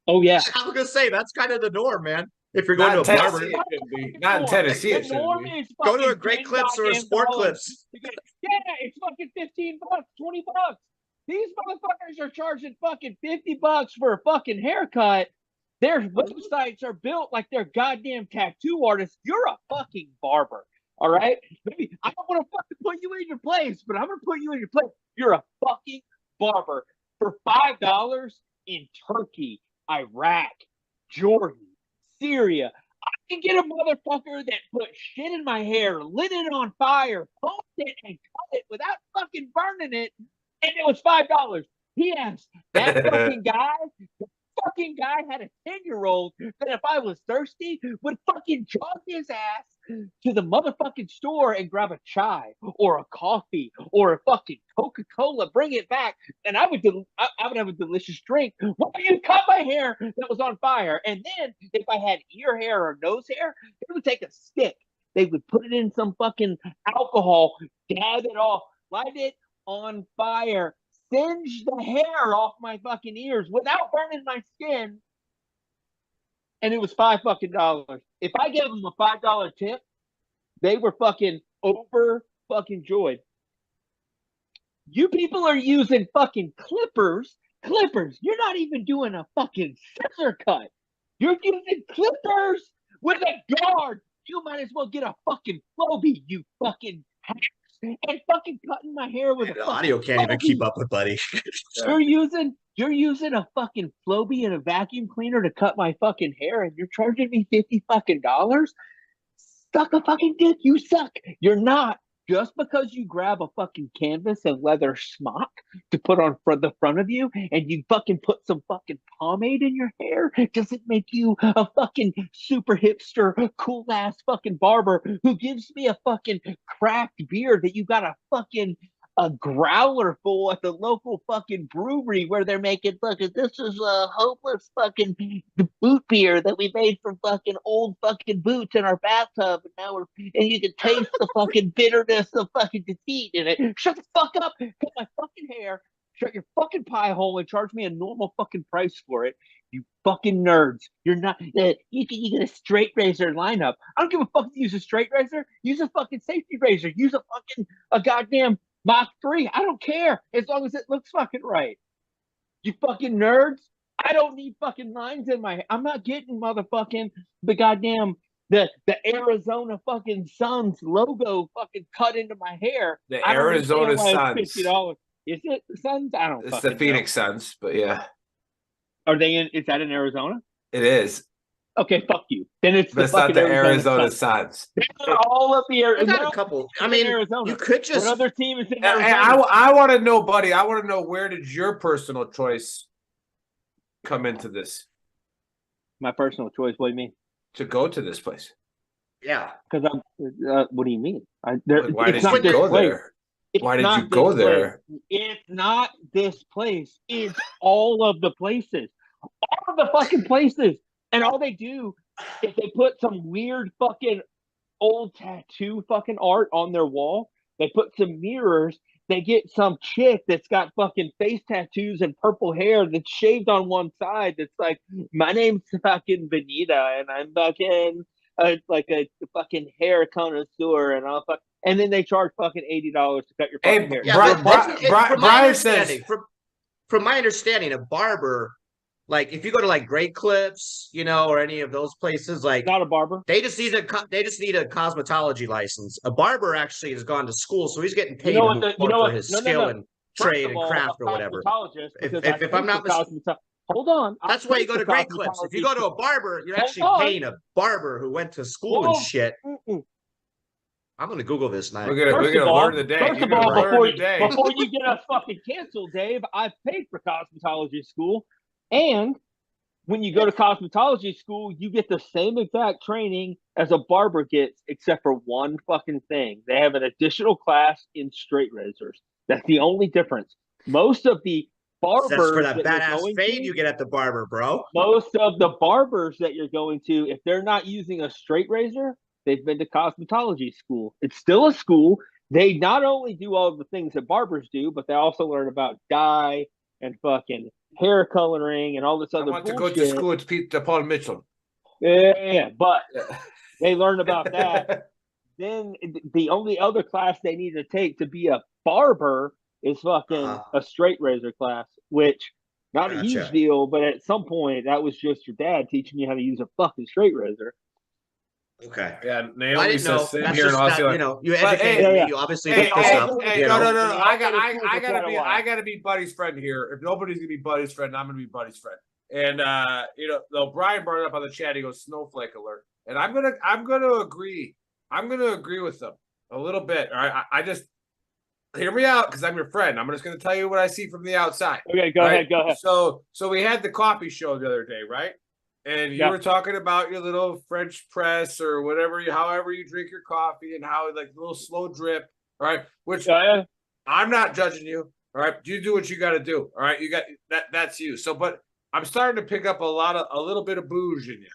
[SPEAKER 8] Oh, yeah.
[SPEAKER 1] I was going to say, that's kind of the norm, man. If you're going to a barber.
[SPEAKER 9] Not in Tennessee, it shouldn't be.
[SPEAKER 1] Go to a Great Clips or a Sport Clips.
[SPEAKER 8] Yeah, it's fucking $15, $20. These motherfuckers are charging fucking $50 for a fucking haircut. Their websites are built like they're goddamn tattoo artists. You're a fucking barber. All right? Maybe I don't want to fucking put you in your place, but I'm going to put you in your place. You're a fucking barber for $5 in Turkey, Iraq, Jordan, Syria. I can get a motherfucker that put shit in my hair, lit it on fire, pumped it, and cut it without fucking burning it, and it was $5. He asked that fucking guy. Fucking guy had a 10-year-old that if I was thirsty would fucking jog his ass to the motherfucking store and grab a chai or a coffee or a fucking Coca-Cola, bring it back, and I would have a delicious drink while you cut my hair that was on fire. And then if I had ear hair or nose hair, they would take a stick, they would put it in some fucking alcohol, dab it off, light it on fire, singe the hair off my fucking ears without burning my skin, and it was $5 fucking. If I gave them a $5 tip, they were fucking over fucking joyed. You people are using fucking clippers. You're not even doing a fucking scissor cut. You're using clippers with a guard. You might as well get a fucking Flowbee, you fucking hacks. And fucking cutting my hair with
[SPEAKER 1] the audio can't even keep up with Buddy.
[SPEAKER 8] You're using a fucking Flowbee and a vacuum cleaner to cut my fucking hair, and you're charging me $50 fucking. Suck a fucking dick, you suck. You're not just because you grab a fucking canvas and leather smock to put on the front of you and you fucking put some fucking pomade in your hair doesn't make you a fucking super hipster, cool ass fucking barber who gives me a fucking craft beer that you got a growler full at the local fucking brewery where they're making fucking, this is a hopeless fucking boot beer that we made from fucking old fucking boots in our bathtub, and now and you can taste the fucking bitterness of fucking defeat in it. Shut the fuck up, cut my fucking hair, shut your fucking pie hole, and charge me a normal fucking price for it. You fucking nerds. You're not, you get a straight razor lineup. I don't give a fuck if you use a straight razor. Use a fucking safety razor. Use a goddamn Mach 3. I don't care as long as it looks fucking right. You fucking nerds. I don't need fucking lines in my. I'm not getting motherfucking the goddamn the Arizona fucking Suns logo fucking cut into my hair.
[SPEAKER 9] The
[SPEAKER 8] I don't
[SPEAKER 9] Arizona
[SPEAKER 8] understand why it's
[SPEAKER 9] Suns.
[SPEAKER 8] $50. Is it the Suns? I don't.
[SPEAKER 9] It's
[SPEAKER 8] fucking
[SPEAKER 9] the Phoenix Suns, but yeah,
[SPEAKER 8] know. Are they in? Is that in Arizona?
[SPEAKER 9] it is.
[SPEAKER 8] Okay, fuck you. Then it's
[SPEAKER 9] But
[SPEAKER 8] the
[SPEAKER 9] it's not
[SPEAKER 8] fucking
[SPEAKER 9] the Arizona
[SPEAKER 8] Suns.
[SPEAKER 9] Suns.
[SPEAKER 8] They're all of the
[SPEAKER 5] I
[SPEAKER 8] Arizona.
[SPEAKER 5] got a couple. I mean,
[SPEAKER 8] Arizona.
[SPEAKER 5] you could
[SPEAKER 8] What
[SPEAKER 5] just.
[SPEAKER 8] other team is in
[SPEAKER 9] And
[SPEAKER 8] Arizona?
[SPEAKER 9] I want to know, buddy. I want to know, where did your personal choice come into this
[SPEAKER 8] My personal choice. What do you mean?
[SPEAKER 9] to go to this place?
[SPEAKER 5] Yeah.
[SPEAKER 8] Because I'm. What do you mean?
[SPEAKER 9] Why
[SPEAKER 8] it's
[SPEAKER 9] did
[SPEAKER 8] not
[SPEAKER 9] you
[SPEAKER 8] this
[SPEAKER 9] go
[SPEAKER 8] place.
[SPEAKER 9] there?
[SPEAKER 8] It's
[SPEAKER 9] Why did
[SPEAKER 8] not
[SPEAKER 9] you go
[SPEAKER 8] this
[SPEAKER 9] there?
[SPEAKER 8] place. It's not this place. It's all of the places. All of the fucking places. And all they do is they put some weird fucking old tattoo fucking art on their wall. They put some mirrors. They get some chick that's got fucking face tattoos and purple hair that's shaved on one side. That's like, my name's fucking Benita, and I'm fucking like a fucking hair connoisseur, and I'll fuck. And then they charge fucking $80 to cut your fucking hair.
[SPEAKER 5] Yeah,
[SPEAKER 9] Brian-
[SPEAKER 5] but
[SPEAKER 9] Brian-
[SPEAKER 5] from my
[SPEAKER 9] Brian says-
[SPEAKER 5] understanding, from my understanding, a barber, like if you go to like Great Clips, or any of those places, like
[SPEAKER 8] Not a barber.
[SPEAKER 5] they just need a cosmetology license. A barber actually has gone to school, so he's getting paid
[SPEAKER 8] You know what
[SPEAKER 5] more
[SPEAKER 8] the- you know what-
[SPEAKER 5] for his
[SPEAKER 8] no, no,
[SPEAKER 5] skill
[SPEAKER 8] no.
[SPEAKER 5] and
[SPEAKER 8] First
[SPEAKER 5] trade
[SPEAKER 8] of
[SPEAKER 5] and
[SPEAKER 8] all,
[SPEAKER 5] craft
[SPEAKER 8] a
[SPEAKER 5] or whatever.
[SPEAKER 8] cosmetologist,
[SPEAKER 5] If-
[SPEAKER 8] because
[SPEAKER 5] if-
[SPEAKER 8] I
[SPEAKER 5] if I'm
[SPEAKER 8] paid
[SPEAKER 5] not
[SPEAKER 8] for hold on. I
[SPEAKER 5] That's why you
[SPEAKER 8] paid
[SPEAKER 5] go to
[SPEAKER 8] for
[SPEAKER 5] Great Clips. If you go to a barber, you're
[SPEAKER 8] Hold
[SPEAKER 5] actually
[SPEAKER 8] on.
[SPEAKER 5] paying a barber who went to school
[SPEAKER 8] Whoa.
[SPEAKER 5] and shit.
[SPEAKER 8] Mm-mm.
[SPEAKER 5] I'm gonna Google this now.
[SPEAKER 9] We're gonna
[SPEAKER 8] First of all,
[SPEAKER 9] learn today.
[SPEAKER 8] First
[SPEAKER 9] You're
[SPEAKER 8] of all,
[SPEAKER 9] gonna learn
[SPEAKER 8] before
[SPEAKER 9] today.
[SPEAKER 8] before you get us fucking canceled, Dave, I've paid for cosmetology school, and when you go to cosmetology school, you get the same exact training as a barber gets, except for one fucking thing. They have an additional class in straight razors. That's the only difference. Most of the barbers
[SPEAKER 5] That's for that
[SPEAKER 8] you're
[SPEAKER 5] badass
[SPEAKER 8] going
[SPEAKER 5] fade
[SPEAKER 8] to-
[SPEAKER 5] you get at the barber, bro.
[SPEAKER 8] most of the barbers that you're going to, if they're not using a straight razor, they've been to cosmetology school. It's still a school. They not only do all the things that barbers do, but they also learn about dye and fucking hair coloring and all this
[SPEAKER 9] I
[SPEAKER 8] other
[SPEAKER 9] want to
[SPEAKER 8] bullshit.
[SPEAKER 9] go to school to Paul Mitchell.
[SPEAKER 8] Yeah, but they learn about that. Then the only other class they need to take to be a barber is fucking a straight razor class, which not a huge
[SPEAKER 5] Gotcha.
[SPEAKER 8] deal, but at some point that was just your dad teaching you how to use a fucking straight razor.
[SPEAKER 5] Okay.
[SPEAKER 9] Yeah,
[SPEAKER 5] I
[SPEAKER 9] Naomi
[SPEAKER 5] didn't know.
[SPEAKER 9] says sitting
[SPEAKER 5] That's
[SPEAKER 9] here in
[SPEAKER 5] just that,
[SPEAKER 9] Aussie.
[SPEAKER 5] you
[SPEAKER 9] But,
[SPEAKER 5] educated
[SPEAKER 8] hey,
[SPEAKER 5] me.
[SPEAKER 8] yeah.
[SPEAKER 5] You obviously
[SPEAKER 9] Hey,
[SPEAKER 5] looked this
[SPEAKER 9] hey,
[SPEAKER 5] up.
[SPEAKER 9] hey,
[SPEAKER 5] you
[SPEAKER 9] no,
[SPEAKER 5] know?
[SPEAKER 9] no, no, no. I
[SPEAKER 8] I
[SPEAKER 9] gotta be Buddy's friend here. If nobody's gonna be Buddy's friend, I'm gonna be Buddy's friend. And though Brian brought it up on the chat, he goes snowflake alert, and I'm gonna agree. I'm gonna agree with them a little bit. All right, I just hear me out because I'm your friend. I'm just gonna tell you what I see from the outside.
[SPEAKER 8] Okay, go
[SPEAKER 9] right?
[SPEAKER 8] ahead.
[SPEAKER 9] So we had the coffee show the other day, right? And you
[SPEAKER 8] Yeah.
[SPEAKER 9] were talking about your little French press or whatever, however you drink your coffee, and how like a little slow drip, all right? Which
[SPEAKER 8] Yeah.
[SPEAKER 9] I'm not judging you, all right? You do what you got to do, all right? You got that. That's you. So, but I'm starting to pick up a little bit of booze in you,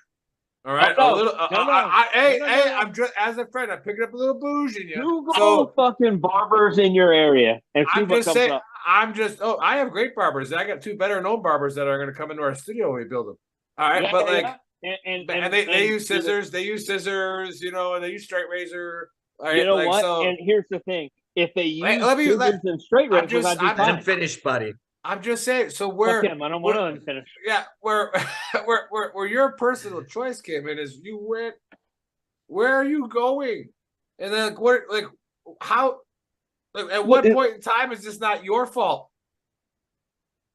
[SPEAKER 9] all right?
[SPEAKER 8] Oh, no.
[SPEAKER 9] A little.
[SPEAKER 8] No.
[SPEAKER 9] Hey,
[SPEAKER 8] No.
[SPEAKER 9] I'm just as a friend. I'm picking up a little booze in you.
[SPEAKER 8] Google
[SPEAKER 9] So
[SPEAKER 8] fucking barbers in your area and see
[SPEAKER 9] I'm
[SPEAKER 8] what
[SPEAKER 9] just
[SPEAKER 8] comes
[SPEAKER 9] saying.
[SPEAKER 8] up.
[SPEAKER 9] I have great barbers. I got two better known barbers that are going to come into our studio when we build them. All right,
[SPEAKER 8] Yeah,
[SPEAKER 9] but
[SPEAKER 8] yeah,
[SPEAKER 9] like.
[SPEAKER 8] yeah.
[SPEAKER 9] And they use scissors. They use scissors, and they use straight razor. All right,
[SPEAKER 8] You know
[SPEAKER 9] like,
[SPEAKER 8] what?
[SPEAKER 9] So
[SPEAKER 8] And here's the thing: if they use
[SPEAKER 9] Let me-
[SPEAKER 8] scissors and straight
[SPEAKER 9] I'm
[SPEAKER 8] razors,
[SPEAKER 9] just-
[SPEAKER 8] I'd be
[SPEAKER 9] I'm
[SPEAKER 8] fine.
[SPEAKER 5] Finished, buddy.
[SPEAKER 9] I'm just saying. So
[SPEAKER 8] Fuck
[SPEAKER 9] where,
[SPEAKER 8] him. I don't want to finish.
[SPEAKER 9] yeah, where your personal choice came in is you went. Where are you going? And then how? Like, at what point in time is this not your fault?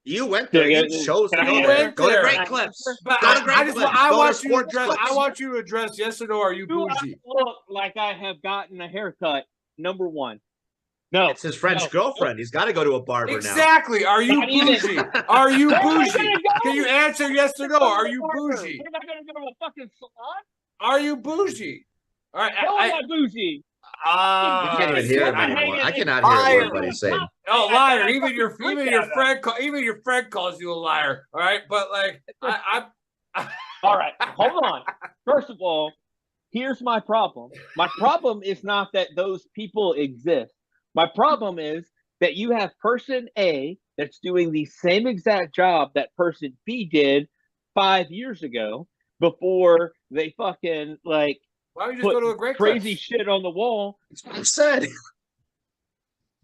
[SPEAKER 5] You went there.
[SPEAKER 8] Yeah,
[SPEAKER 5] You chose to
[SPEAKER 8] can I
[SPEAKER 5] go
[SPEAKER 8] go
[SPEAKER 5] there.
[SPEAKER 8] there?
[SPEAKER 5] Go to
[SPEAKER 9] There.
[SPEAKER 5] Great Clips.
[SPEAKER 9] But
[SPEAKER 5] Go to Great
[SPEAKER 9] I
[SPEAKER 5] Clips. Go to
[SPEAKER 9] want you to
[SPEAKER 5] Sports
[SPEAKER 9] address.
[SPEAKER 5] Clips.
[SPEAKER 9] I want you to address yes or no. Are you
[SPEAKER 8] Do I
[SPEAKER 9] bougie?
[SPEAKER 8] look like I have gotten a haircut Number one. No.
[SPEAKER 1] It's his French
[SPEAKER 8] no.
[SPEAKER 1] girlfriend. He's got to go to a barber now.
[SPEAKER 9] Exactly. Are you
[SPEAKER 8] Not even.
[SPEAKER 9] bougie? Are you
[SPEAKER 8] Where am I
[SPEAKER 9] bougie?
[SPEAKER 8] gonna go?
[SPEAKER 9] Can you answer yes or no? Are you
[SPEAKER 8] Barber.
[SPEAKER 9] bougie?
[SPEAKER 8] Where am I going to go to a fucking salon?
[SPEAKER 9] Are you bougie? All right.
[SPEAKER 8] No, I'm not bougie.
[SPEAKER 1] I can't even hear him
[SPEAKER 8] I hate
[SPEAKER 1] anymore.
[SPEAKER 8] it.
[SPEAKER 1] I cannot hear a word what he's saying.
[SPEAKER 9] Oh, liar! Even your
[SPEAKER 8] freak
[SPEAKER 9] friend calls you a liar. All right, but like I
[SPEAKER 8] All right, hold on. First of all, here's my problem. My problem is not that those people exist. My problem is that you have person A that's doing the same exact job that person B did 5 years ago before they fucking like
[SPEAKER 9] why don't you just go to a great
[SPEAKER 8] crazy
[SPEAKER 9] Clips?
[SPEAKER 8] shit on the wall.
[SPEAKER 1] That's what I said.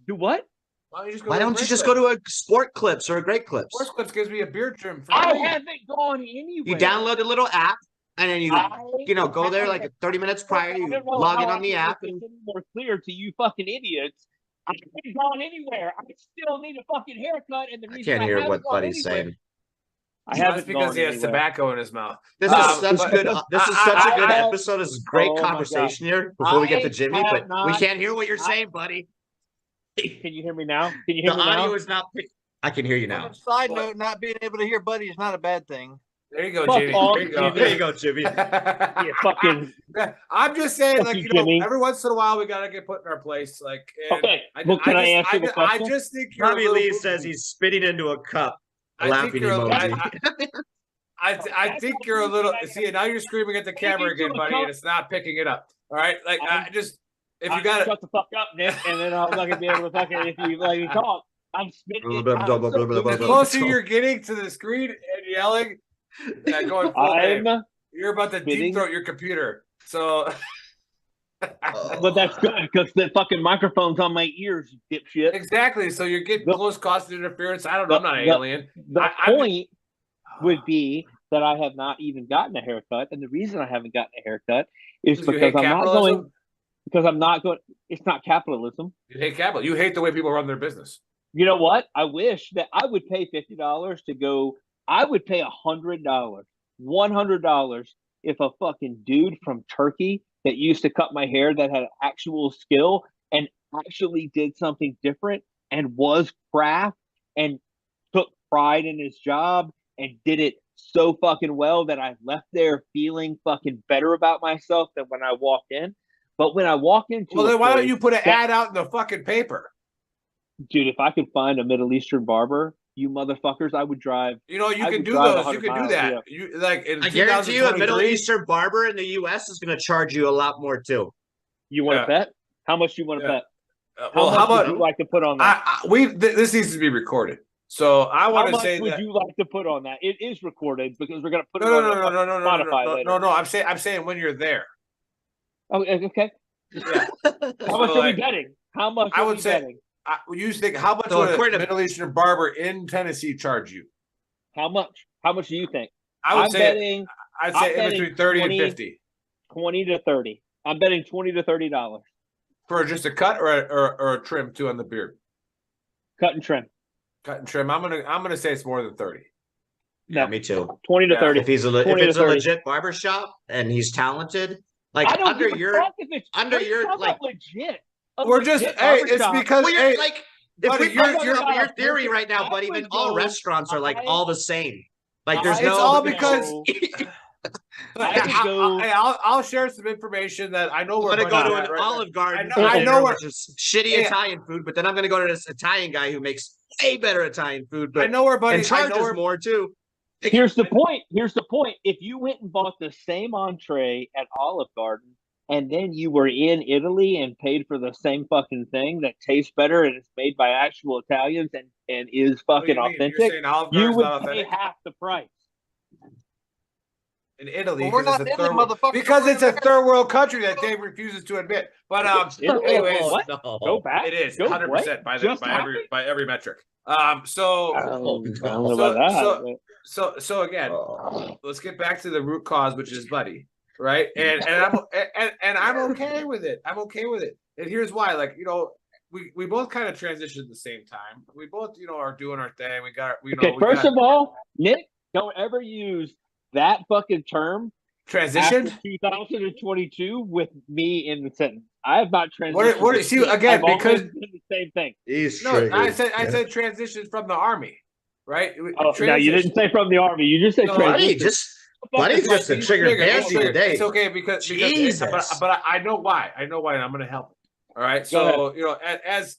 [SPEAKER 8] Do what?
[SPEAKER 9] Why don't you just go
[SPEAKER 1] Why
[SPEAKER 9] to a
[SPEAKER 1] don't you
[SPEAKER 9] Great
[SPEAKER 1] just
[SPEAKER 9] Clips?
[SPEAKER 1] go to a Sport Clips or a Great Clips?
[SPEAKER 9] Sports Clips gives me a beard trim for
[SPEAKER 8] I
[SPEAKER 9] free.
[SPEAKER 8] haven't gone anywhere.
[SPEAKER 1] You download a little app, and then you go there like 30 minutes prior. You log in on the app, and
[SPEAKER 8] more clear to you fucking idiots. I haven't gone anywhere. I still need a fucking haircut, and the
[SPEAKER 1] I
[SPEAKER 8] reason
[SPEAKER 1] can't hear
[SPEAKER 8] haven't
[SPEAKER 1] what
[SPEAKER 8] gone
[SPEAKER 1] Buddy's
[SPEAKER 8] anywhere-
[SPEAKER 1] saying.
[SPEAKER 8] I
[SPEAKER 9] That's
[SPEAKER 8] haven't
[SPEAKER 9] because
[SPEAKER 8] gone
[SPEAKER 9] he has
[SPEAKER 8] anywhere.
[SPEAKER 9] tobacco in his mouth.
[SPEAKER 1] This is such
[SPEAKER 8] but-
[SPEAKER 1] good. This is such a good
[SPEAKER 8] I-
[SPEAKER 1] episode. This is great
[SPEAKER 8] Oh my
[SPEAKER 1] conversation here before we get to
[SPEAKER 8] I
[SPEAKER 1] Jimmy,
[SPEAKER 8] have
[SPEAKER 1] but we
[SPEAKER 8] not-
[SPEAKER 1] can't hear what you're
[SPEAKER 8] I-
[SPEAKER 1] saying, buddy.
[SPEAKER 8] Can you hear me now? Can you
[SPEAKER 1] The
[SPEAKER 8] hear me
[SPEAKER 1] audio
[SPEAKER 8] now?
[SPEAKER 1] is not. I can hear you
[SPEAKER 7] On
[SPEAKER 1] now.
[SPEAKER 7] a side note, not being able to hear Buddy is not a bad thing.
[SPEAKER 9] There you go,
[SPEAKER 8] Fuck
[SPEAKER 9] Jimmy.
[SPEAKER 8] off,
[SPEAKER 9] There you go.
[SPEAKER 8] Jimmy.
[SPEAKER 1] There you go, Jimmy.
[SPEAKER 8] You fucking
[SPEAKER 9] I'm just saying,
[SPEAKER 8] Fuck
[SPEAKER 9] like
[SPEAKER 8] you,
[SPEAKER 9] you know,
[SPEAKER 8] Jimmy.
[SPEAKER 9] every once in a while we gotta get put in our place. Like, and
[SPEAKER 8] Okay, well, can I answer the question?
[SPEAKER 9] I just think you're.
[SPEAKER 1] Tommy
[SPEAKER 9] a little
[SPEAKER 1] Lee
[SPEAKER 9] bougie.
[SPEAKER 1] says he's spitting into a cup.
[SPEAKER 9] I think
[SPEAKER 1] Laughing
[SPEAKER 9] you're.
[SPEAKER 1] emoji.
[SPEAKER 9] I think you're a little. See, now you're screaming at the camera again, buddy, and it's not picking it up. All right, like I just if you got it.
[SPEAKER 8] shut the fuck up, Nick, and then I'm not gonna be able to fucking if you let me talk. I'm spitting.
[SPEAKER 9] The closer you're getting to the screen and yelling, going full
[SPEAKER 8] I'm,
[SPEAKER 9] name, you're about to deep
[SPEAKER 8] spitting.
[SPEAKER 9] throat your computer. So,
[SPEAKER 8] but that's good because the fucking microphone's on my ears, you dipshit.
[SPEAKER 9] exactly. So you're getting
[SPEAKER 8] The-
[SPEAKER 9] close cost interference. I don't know. I'm not an alien.
[SPEAKER 8] The
[SPEAKER 9] I'm-
[SPEAKER 8] point would be that I have not even gotten a haircut, and the reason I haven't gotten a haircut is
[SPEAKER 9] You hate
[SPEAKER 8] because I'm not
[SPEAKER 9] capitalism?
[SPEAKER 8] going. Because I'm not going. It's not capitalism.
[SPEAKER 9] You hate capital. You hate the way people run their business.
[SPEAKER 8] You know what? I wish that I would pay $50 to go. I would pay $100, $100 if a fucking dude from Turkey that used to cut my hair that had actual skill and actually did something different and was craft and took pride in his job and did it so fucking well that I left there feeling fucking better about myself than when I walked in. But when I walk into
[SPEAKER 9] Well,
[SPEAKER 8] a
[SPEAKER 9] then why don't
[SPEAKER 8] place
[SPEAKER 9] you put an
[SPEAKER 8] that-
[SPEAKER 9] ad out in the fucking paper?
[SPEAKER 8] Dude, if I could find a Middle Eastern barber, you motherfuckers, I would drive.
[SPEAKER 9] You know, you
[SPEAKER 8] I
[SPEAKER 9] can
[SPEAKER 8] would
[SPEAKER 9] do
[SPEAKER 8] drive
[SPEAKER 9] those. You
[SPEAKER 8] 100
[SPEAKER 9] can do
[SPEAKER 8] miles,
[SPEAKER 9] that.
[SPEAKER 8] yeah.
[SPEAKER 9] You like in
[SPEAKER 1] I guarantee you, a Middle
[SPEAKER 9] 2023
[SPEAKER 1] Eastern barber in the U.S. is going to charge you a lot more too.
[SPEAKER 8] You want to
[SPEAKER 9] Yeah.
[SPEAKER 8] bet? How much do you want to
[SPEAKER 9] Yeah.
[SPEAKER 8] bet?
[SPEAKER 9] well, how
[SPEAKER 8] much would
[SPEAKER 9] about
[SPEAKER 8] you like to put on that?
[SPEAKER 9] this needs to be recorded. So I
[SPEAKER 8] How
[SPEAKER 9] want to
[SPEAKER 8] much
[SPEAKER 9] say
[SPEAKER 8] would
[SPEAKER 9] that.
[SPEAKER 8] you like to put on that? It is recorded because we're gonna put it
[SPEAKER 9] No,
[SPEAKER 8] on
[SPEAKER 9] no, no, no, no, no, no,
[SPEAKER 8] Spotify
[SPEAKER 9] no,
[SPEAKER 8] later.
[SPEAKER 9] no, no. I'm saying when you're there.
[SPEAKER 8] Oh, okay.
[SPEAKER 9] Yeah.
[SPEAKER 8] How much
[SPEAKER 9] So,
[SPEAKER 8] are
[SPEAKER 9] like,
[SPEAKER 8] we betting? How much
[SPEAKER 9] I
[SPEAKER 8] are
[SPEAKER 9] would
[SPEAKER 8] we
[SPEAKER 9] say-
[SPEAKER 8] betting?
[SPEAKER 9] You think how much
[SPEAKER 1] So
[SPEAKER 9] would
[SPEAKER 1] according
[SPEAKER 9] a
[SPEAKER 1] to-
[SPEAKER 9] Middle Eastern barber in Tennessee charge you?
[SPEAKER 8] How much? How much do you think?
[SPEAKER 9] I would
[SPEAKER 8] I'm
[SPEAKER 9] say
[SPEAKER 8] betting
[SPEAKER 9] I'd
[SPEAKER 8] I'm
[SPEAKER 9] say in
[SPEAKER 8] betting
[SPEAKER 9] between 30
[SPEAKER 8] 20
[SPEAKER 9] and 50
[SPEAKER 8] 20 to 30. I'm betting $20 to $30.
[SPEAKER 9] for just a cut or a trim too on the beard.
[SPEAKER 8] Cut and trim.
[SPEAKER 9] Cut and trim. I'm gonna say it's more than 30.
[SPEAKER 1] Yeah, me too.
[SPEAKER 8] 20 to
[SPEAKER 9] Yeah.
[SPEAKER 8] 30.
[SPEAKER 1] If he's if
[SPEAKER 8] 20 to
[SPEAKER 1] it's a
[SPEAKER 8] 30.
[SPEAKER 1] legit barber shop and he's talented, like
[SPEAKER 8] I don't
[SPEAKER 1] under
[SPEAKER 8] give a
[SPEAKER 1] your
[SPEAKER 8] fuck if it's
[SPEAKER 1] under
[SPEAKER 8] what are you
[SPEAKER 1] your,
[SPEAKER 8] talking
[SPEAKER 1] like-
[SPEAKER 8] about legit. A
[SPEAKER 9] We're just
[SPEAKER 8] legit
[SPEAKER 9] hey, it's
[SPEAKER 8] barbershop.
[SPEAKER 9] because
[SPEAKER 1] well, you're
[SPEAKER 9] hey,
[SPEAKER 1] like if
[SPEAKER 9] buddy,
[SPEAKER 1] we
[SPEAKER 9] you're-
[SPEAKER 1] put your,
[SPEAKER 8] you're-
[SPEAKER 1] your theory right now,
[SPEAKER 8] I
[SPEAKER 1] buddy,
[SPEAKER 8] would
[SPEAKER 1] then all
[SPEAKER 8] go-
[SPEAKER 1] restaurants are like
[SPEAKER 8] I-
[SPEAKER 1] all the same. Like there's
[SPEAKER 8] I-
[SPEAKER 1] no.
[SPEAKER 9] it's all
[SPEAKER 8] would
[SPEAKER 9] because
[SPEAKER 8] go-
[SPEAKER 9] I,
[SPEAKER 8] would go-
[SPEAKER 9] will share some information that I know
[SPEAKER 1] I'm
[SPEAKER 9] we're
[SPEAKER 1] gonna go to an
[SPEAKER 9] right now.
[SPEAKER 1] Olive Garden.
[SPEAKER 9] I know-
[SPEAKER 1] for
[SPEAKER 9] I
[SPEAKER 1] dinner,
[SPEAKER 9] know where-
[SPEAKER 1] which is shitty
[SPEAKER 9] Yeah.
[SPEAKER 1] Italian food, but then I'm gonna go to this Italian guy who makes way better Italian food,
[SPEAKER 9] I
[SPEAKER 1] but
[SPEAKER 9] know where buddy.
[SPEAKER 1] and
[SPEAKER 9] I
[SPEAKER 1] charges
[SPEAKER 9] know where,
[SPEAKER 1] more too.
[SPEAKER 8] Here's the point. Here's the point. If you went and bought the same entree at Olive Garden and then you were in Italy and paid for the same fucking thing that tastes better and it's made by actual Italians and is
[SPEAKER 9] What do
[SPEAKER 8] fucking
[SPEAKER 9] you mean? You're
[SPEAKER 8] authentic,
[SPEAKER 9] saying Olive
[SPEAKER 8] you
[SPEAKER 9] Garden's
[SPEAKER 8] would
[SPEAKER 9] not
[SPEAKER 8] pay
[SPEAKER 9] authentic?
[SPEAKER 8] half the price.
[SPEAKER 9] In Italy,
[SPEAKER 7] Well, we're
[SPEAKER 9] because
[SPEAKER 7] not
[SPEAKER 9] it's a
[SPEAKER 7] Italy,
[SPEAKER 9] third
[SPEAKER 7] motherfucker.
[SPEAKER 9] because
[SPEAKER 7] We're
[SPEAKER 9] it's a
[SPEAKER 7] America.
[SPEAKER 9] third world country that Dave refuses to admit. But anyways,
[SPEAKER 8] What?
[SPEAKER 1] no.
[SPEAKER 8] Go back.
[SPEAKER 9] it is
[SPEAKER 8] Go
[SPEAKER 9] 100% by
[SPEAKER 8] Just
[SPEAKER 9] every metric. So
[SPEAKER 8] I don't know
[SPEAKER 9] so-
[SPEAKER 8] about that.
[SPEAKER 9] so-
[SPEAKER 8] but-
[SPEAKER 9] so again, let's get back to the root cause, which is Buddy, right? And I'm okay with it. I'm okay with it. And here's why. Like, you know, we both kind of transitioned at the same time. We both, you know, are doing our thing. We got
[SPEAKER 8] Okay, first of all, Nick, don't ever use that fucking term
[SPEAKER 9] transitioned.
[SPEAKER 8] after 2022 with me in the sentence. I have not transitioned.
[SPEAKER 9] What see again
[SPEAKER 8] I've always
[SPEAKER 9] because
[SPEAKER 8] been the same thing.
[SPEAKER 5] He's
[SPEAKER 9] no, I said transitions from the army, right?
[SPEAKER 8] Oh, no, you didn't say from the army. You just said
[SPEAKER 9] No,
[SPEAKER 8] transition.
[SPEAKER 5] Buddy's just a triggered
[SPEAKER 9] Trigger,
[SPEAKER 5] fancy
[SPEAKER 9] trigger.
[SPEAKER 5] today.
[SPEAKER 9] It's okay because
[SPEAKER 5] Jesus.
[SPEAKER 9] but I know why. I know why, and I'm going to help. All right. So you know, as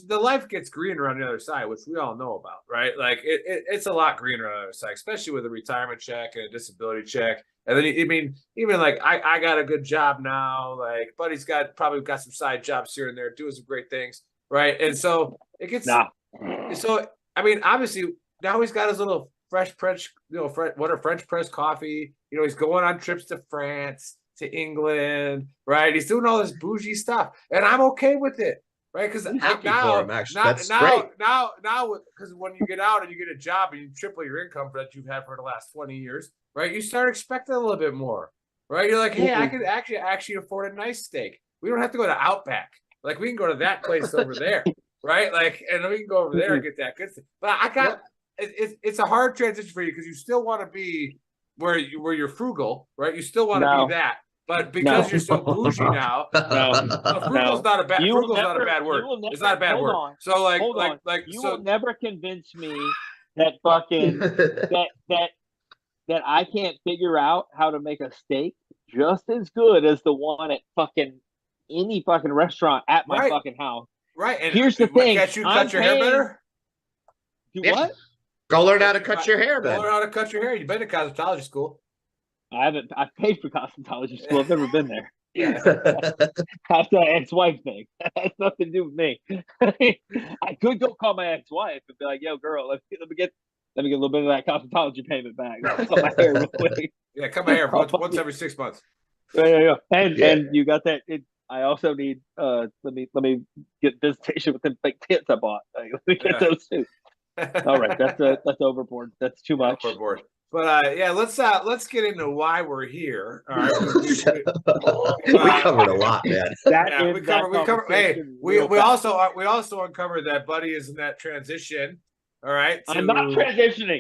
[SPEAKER 9] the life gets greener on the other side, which we all know about, right? Like it's a lot greener on the other side, especially with a retirement check and a disability check. And then I mean, even like I got a good job now. Like Buddy's probably got some side jobs here and there, doing some great things, right? And so it gets so. I mean, obviously now he's got his little fresh French, French press coffee. You know, he's going on trips to France, to England, right? He's doing all this bougie stuff, and I'm okay with it, right? Because
[SPEAKER 5] happy
[SPEAKER 9] now,
[SPEAKER 5] for him, actually. That's great.
[SPEAKER 9] Now, because when you get out and you get a job and you triple your income that you've had for the last 20 years, right? You start expecting a little bit more, right? You're like, hey, I could actually afford a nice steak. We don't have to go to Outback. Like we can go to that place over there, right? Like, and we can go over there and get that good stuff. But I got it's a hard transition for you because you still want to be where you're frugal, right? You still want to be that, but because you're so bougie now, frugal's not a bad word. It's not a bad word. So like
[SPEAKER 8] you will never convince me that fucking that I can't figure out how to make a steak just as good as the one at fucking any fucking restaurant at my fucking house.
[SPEAKER 9] Right. And
[SPEAKER 8] here's the thing:
[SPEAKER 9] cut your hair better.
[SPEAKER 8] Do what?
[SPEAKER 5] Go learn how to cut your hair, then.
[SPEAKER 9] Go learn how to cut your hair. You've been to cosmetology school.
[SPEAKER 8] I haven't. I paid for cosmetology school. I've never been there. That's an ex-wife thing. That has nothing to do with me. I could go call my ex-wife and be like, "Yo, girl, let me get a little bit of that cosmetology payment back. Cut my hair real quick."
[SPEAKER 9] Yeah, cut my hair once every 6 months.
[SPEAKER 8] Yeah. And you got that. I also need. Let me get visitation with them fake tits I bought. Let me get those too. All right, that's overboard. That's too much.
[SPEAKER 9] Overboard. But let's get into why we're here. All right,
[SPEAKER 5] we covered a lot, man.
[SPEAKER 9] We covered. Hey, we also uncovered that Buddy is in that transition. All right,
[SPEAKER 8] I'm not transitioning.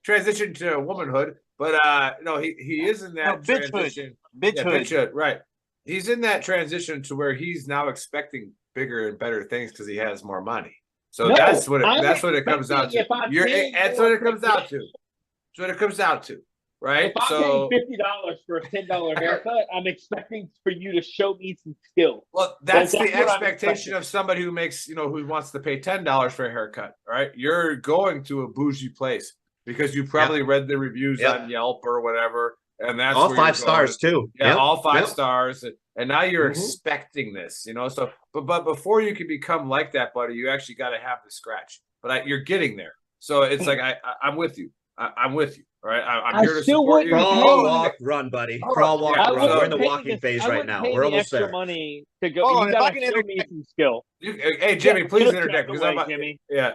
[SPEAKER 9] Transition to womanhood, but no, he is in that transition. Bitchhood, right? He's in that transition to where he's now expecting bigger and better things because he has more money. So that's what it comes out to. That's what it comes out to. That's what it comes out to, right?
[SPEAKER 8] If I'm paying $50 for a $10 haircut, I'm expecting for you to show me some skill.
[SPEAKER 9] Well, that's the expectation of somebody who makes, who wants to pay $10 for a haircut, right? You're going to a bougie place because you probably read the reviews on Yelp or whatever, and that's
[SPEAKER 5] all 5 stars too.
[SPEAKER 9] Yeah, all 5 stars. And now you're expecting this, So, but before you can become like that, Buddy, you actually got to have the scratch. But you're getting there. So it's like I'm with you. I'm with you. All right. I'm here to support you.
[SPEAKER 5] Crawl, walk, run, buddy. Crawl, walk, run. We're in the walking phase right now. We're almost there.
[SPEAKER 8] Money to go. You gotta show me some skill.
[SPEAKER 9] Hey, Jimmy, please interject because
[SPEAKER 8] Jimmy.
[SPEAKER 9] Yeah.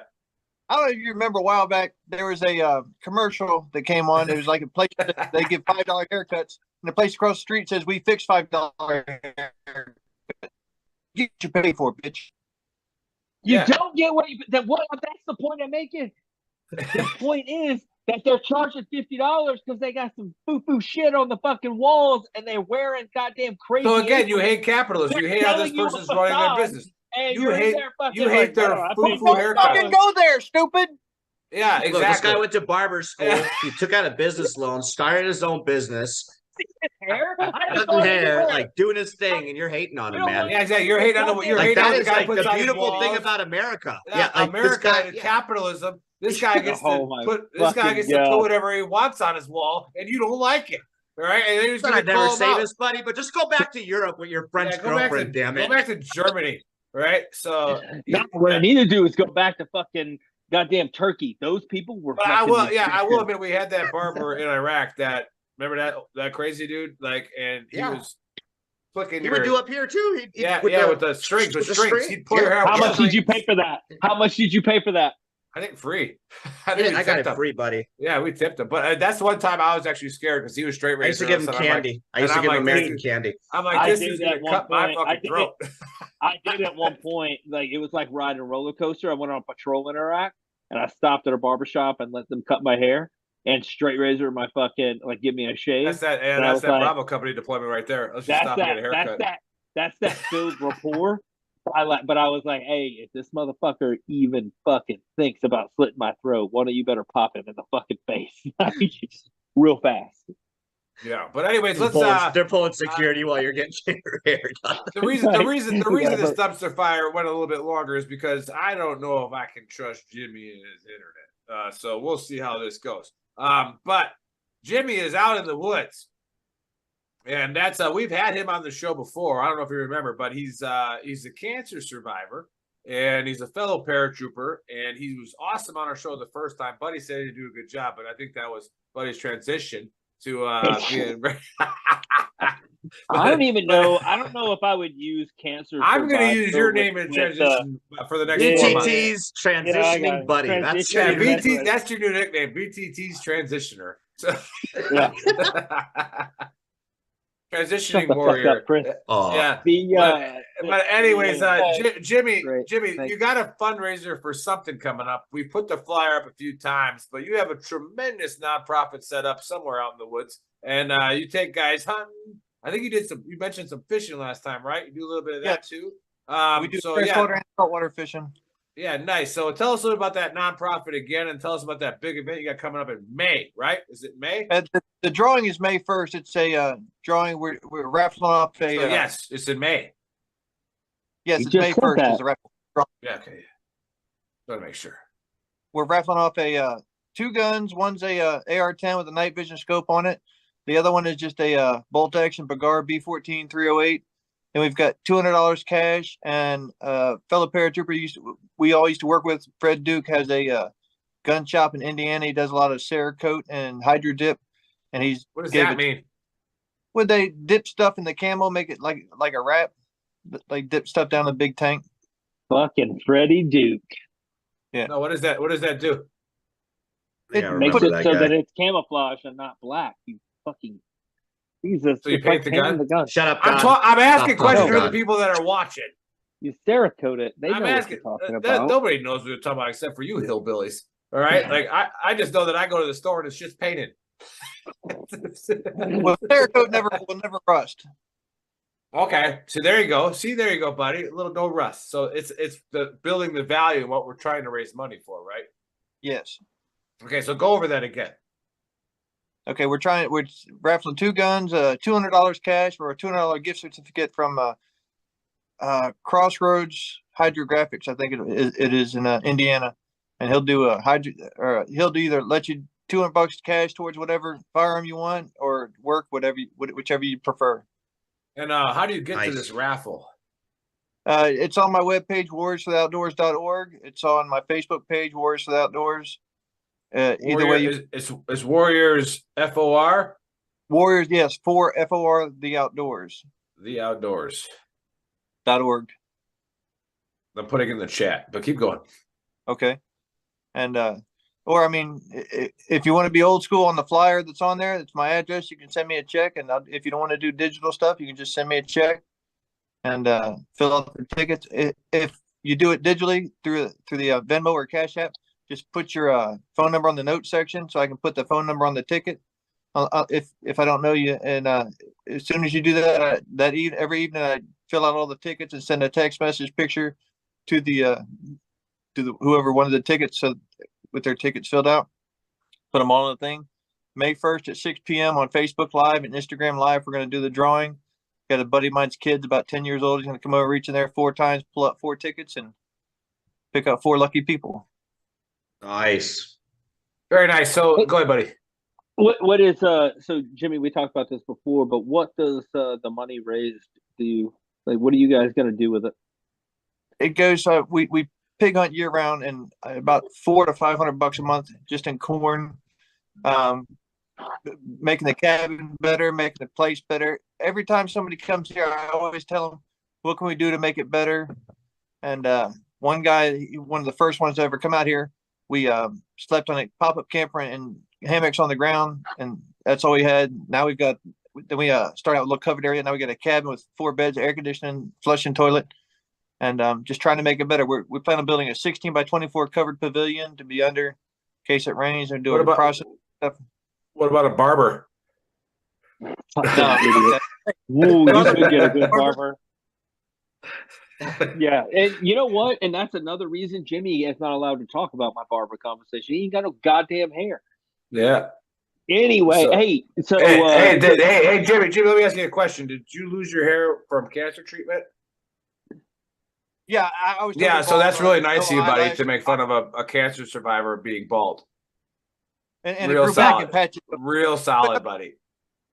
[SPEAKER 7] I don't know if you remember a while back, there was a commercial that came on. It was like a place that they give $5 haircuts, and the place across the street says, "We fix $5 haircuts." Get what you pay for, bitch.
[SPEAKER 8] You don't get what you. That's the point I'm making. The point is that they're charging $50 because they got some foo-foo shit on the fucking walls, and they're wearing goddamn crazy.
[SPEAKER 9] So again, you hate capitalism. You hate how this person's running their business. You hate their foo-foo haircuts.
[SPEAKER 7] Fucking go there, stupid.
[SPEAKER 9] Yeah, exactly.
[SPEAKER 5] Look, this guy went to barber school. He took out a business loan, started his own business. Cutting hair, like doing his thing, and you're hating on him, man.
[SPEAKER 9] Yeah, exactly. You're hating on the. You're hating on the guy.
[SPEAKER 5] The beautiful thing about America.
[SPEAKER 9] Yeah, like America and capitalism. This guy gets to put. This guy gets to put whatever he wants on his wall, and you don't like it. All right, and then he's going to
[SPEAKER 5] never say this, buddy. But just go back to Europe with your French girlfriend. Damn it.
[SPEAKER 9] Go back to Germany. Right. So
[SPEAKER 8] what I need to do is go back to fucking goddamn Turkey. Those people were.
[SPEAKER 9] But I will admit we had that barber in Iraq that. Remember that crazy dude? Like, and he was flicking.
[SPEAKER 5] He would do up here too.
[SPEAKER 9] With the strings. He'd pull your hair.
[SPEAKER 8] How much did you pay for that? How much did you pay for that?
[SPEAKER 9] I think free.
[SPEAKER 5] I got it free, buddy.
[SPEAKER 9] Yeah, we tipped him. But that's the one time I was actually scared because he was straight.
[SPEAKER 5] I used to give him candy. I used to give him American candy.
[SPEAKER 9] I'm like, this is gonna cut my fucking throat.
[SPEAKER 8] I did at one point. Like it was like riding a roller coaster. I went on patrol in Iraq, and I stopped at a barbershop and let them cut my hair. and straight razor my fucking like give me a shave.
[SPEAKER 9] That's that. And
[SPEAKER 8] And I
[SPEAKER 9] that's
[SPEAKER 8] was
[SPEAKER 9] that
[SPEAKER 8] like,
[SPEAKER 9] Bravo company deployment right there. Let's just
[SPEAKER 8] That's
[SPEAKER 9] stop and get a
[SPEAKER 8] that.
[SPEAKER 9] haircut.
[SPEAKER 8] That's that filled rapport. But I was like, hey, if this motherfucker even fucking thinks about slitting my throat, one of you better pop him in the fucking face, real fast.
[SPEAKER 9] Yeah, but anyways, let's.
[SPEAKER 10] They're pulling security while you're getting your hair done.
[SPEAKER 9] The reason
[SPEAKER 8] Yeah,
[SPEAKER 9] this dumpster fire went a little bit longer is because I don't know if I can trust Jimmy and his internet. So we'll see how this goes. But Jimmy is out in the woods, and that's we've had him on the show before. I don't know if you remember, but he's a cancer survivor, and he's a fellow paratrooper, and he was awesome on our show the first time. Buddy said he did do a good job, but I think that was Buddy's transition to being.
[SPEAKER 8] I don't even know. I don't know if I would use cancer.
[SPEAKER 9] I'm going to use your
[SPEAKER 8] with-
[SPEAKER 9] name in
[SPEAKER 8] with,
[SPEAKER 9] transition for the next
[SPEAKER 8] Yeah.
[SPEAKER 9] 4 months.
[SPEAKER 10] BTT's
[SPEAKER 8] Yeah, I got
[SPEAKER 10] transitioning
[SPEAKER 8] it.
[SPEAKER 10] buddy. That's
[SPEAKER 9] Yeah,
[SPEAKER 8] Transitioning
[SPEAKER 9] BT.
[SPEAKER 8] buddy.
[SPEAKER 9] That's your new nickname, BTT's transitioner. So,
[SPEAKER 8] Yeah.
[SPEAKER 9] transitioning
[SPEAKER 8] Shut the fuck
[SPEAKER 9] warrior.
[SPEAKER 8] up, Chris.
[SPEAKER 10] oh,
[SPEAKER 9] Yeah.
[SPEAKER 8] The
[SPEAKER 9] But anyways, Jimmy,
[SPEAKER 8] Great.
[SPEAKER 9] Jimmy,
[SPEAKER 8] Thank
[SPEAKER 9] you got a fundraiser for something coming up. We put the flyer up a few times, but you have a tremendous nonprofit set up somewhere out in the woods, and you take guys hunting. I think you mentioned some fishing last time, right? You do a little bit of that too.
[SPEAKER 7] We do
[SPEAKER 9] so
[SPEAKER 7] freshwater and saltwater fishing.
[SPEAKER 9] yeah, nice. So tell us a little about that nonprofit again, and tell us about that big event you got coming up in May, right? Is it May?
[SPEAKER 7] The drawing is May 1st. It's a drawing. We're raffling off a.
[SPEAKER 9] So yes, it's in May.
[SPEAKER 7] Yes,
[SPEAKER 8] You
[SPEAKER 7] it's
[SPEAKER 8] just
[SPEAKER 7] May
[SPEAKER 8] said
[SPEAKER 7] 1st.
[SPEAKER 8] that.
[SPEAKER 7] Is the raffle.
[SPEAKER 9] Yeah, okay. Gotta make sure.
[SPEAKER 7] We're raffling off a 2 guns. One's a AR-10 with a night vision scope on it. The other one is just a bolt action Bogard B14 308. And we've got $200 cash. And fellow paratrooper we all used to work with, Fred Duke, has a gun shop in Indiana. He does a lot of Cerakote and Hydro Dip. And he's
[SPEAKER 9] What does
[SPEAKER 7] gave
[SPEAKER 9] that
[SPEAKER 7] it-
[SPEAKER 9] mean?
[SPEAKER 7] Would they dip stuff in the camo, make it like a wrap, like dip stuff down the big tank?
[SPEAKER 8] fucking Freddie Duke
[SPEAKER 9] No, what does that? What does that do?
[SPEAKER 7] It
[SPEAKER 10] Yeah, I
[SPEAKER 8] makes
[SPEAKER 10] remember
[SPEAKER 8] it
[SPEAKER 10] that
[SPEAKER 8] so
[SPEAKER 10] guy.
[SPEAKER 8] that it's camouflage and not black. You fucking Jesus!
[SPEAKER 9] So you
[SPEAKER 8] it's
[SPEAKER 9] paint the
[SPEAKER 8] painting
[SPEAKER 9] gun?
[SPEAKER 8] The gun.
[SPEAKER 10] shut up,
[SPEAKER 9] I'm
[SPEAKER 10] Don.
[SPEAKER 9] I'm asking
[SPEAKER 10] Stop
[SPEAKER 9] questions
[SPEAKER 10] talking,
[SPEAKER 9] for the
[SPEAKER 10] God.
[SPEAKER 9] people that are watching.
[SPEAKER 8] You Cerakote it. They know
[SPEAKER 9] I'm
[SPEAKER 8] what
[SPEAKER 9] asking.
[SPEAKER 8] you're talking about.
[SPEAKER 9] Nobody knows what you're talking about except for you hillbillies. All right, like I just know that I go to the store and it's just painted.
[SPEAKER 7] Well, Cerakote will never rust.
[SPEAKER 9] Okay, so there you go. See, there you go, buddy. A little no rust. So it's the building the value and what we're trying to raise money for, right?
[SPEAKER 7] Yes.
[SPEAKER 9] Okay, so go over that again.
[SPEAKER 7] Okay, we're raffling 2 guns, $200 cash for a $200 gift certificate from Crossroads Hydrographics. I think it is in Indiana, and he'll do he'll do either let you $200 cash towards whatever firearm you want, or work whichever you prefer.
[SPEAKER 9] And how do you get to
[SPEAKER 10] Nice.
[SPEAKER 9] this raffle?
[SPEAKER 7] It's on my webpage, warriorsfortheoutdoors.org. It's on my Facebook page, Warriors for the Outdoors. Either way,
[SPEAKER 9] it's Warriors FOR,
[SPEAKER 7] Warriors, yes, for FOR the Outdoors.
[SPEAKER 9] the outdoors.
[SPEAKER 7] .org.
[SPEAKER 9] I'm putting it in the chat, but keep going.
[SPEAKER 7] Okay. And or I mean, if you want to be old school on the flyer that's on there, it's my address. You can send me a check, and if you don't want to do digital stuff, you can just send me a check and fill out the tickets. If you do it digitally through the Venmo or Cash App, just put your phone number on the note section, so I can put the phone number on the ticket. If I don't know you, and as soon as you do that, every evening I fill out all the tickets and send a text message picture to the whoever wanted the tickets, so with their tickets filled out, put them all on the thing. May 1st at 6 p.m. on Facebook Live and Instagram Live, we're going to do the drawing. Got a buddy of mine's kid's about 10 years old. He's going to come over, reach in there 4 times, pull out 4 tickets, and pick up 4 lucky people.
[SPEAKER 10] Nice.
[SPEAKER 9] Very nice. So go ahead, buddy.
[SPEAKER 8] What is so Jimmy? We talked about this before, but what does the money raised do? Like, what are you guys gonna do with it?
[SPEAKER 7] It goes. We pig hunt year round, and about $400 to $500 a month just in corn. Making the cabin better, making the place better. Every time somebody comes here, I always tell them, "What can we do to make it better?" And one guy, one of the first ones to ever come out here, we slept on a pop-up camper and hammocks on the ground, and that's all we had. Now we started out with a little covered area. Now we got a cabin with 4 beds, air conditioning, flushing toilet, and just trying to make it better. We plan on building a 16 by 24 covered pavilion to be under in case it rains, and do a process.
[SPEAKER 9] What about a barber?
[SPEAKER 8] Woo, you could get a good barber. Yeah, and you know what? And that's another reason Jimmy is not allowed to talk about my barber conversation. He ain't got no goddamn hair.
[SPEAKER 9] Yeah.
[SPEAKER 8] Anyway,
[SPEAKER 9] So-
[SPEAKER 8] hey, so
[SPEAKER 9] Hey, Jimmy, let me ask you a question. Did you lose your hair from cancer treatment?
[SPEAKER 7] Yeah, I was.
[SPEAKER 9] Yeah, so that's really nice of you, buddy,
[SPEAKER 7] eyelash.
[SPEAKER 9] to make fun of a cancer survivor being bald.
[SPEAKER 7] And
[SPEAKER 9] Real
[SPEAKER 7] it grew back
[SPEAKER 9] solid.
[SPEAKER 7] and patchy.
[SPEAKER 9] Real solid, buddy.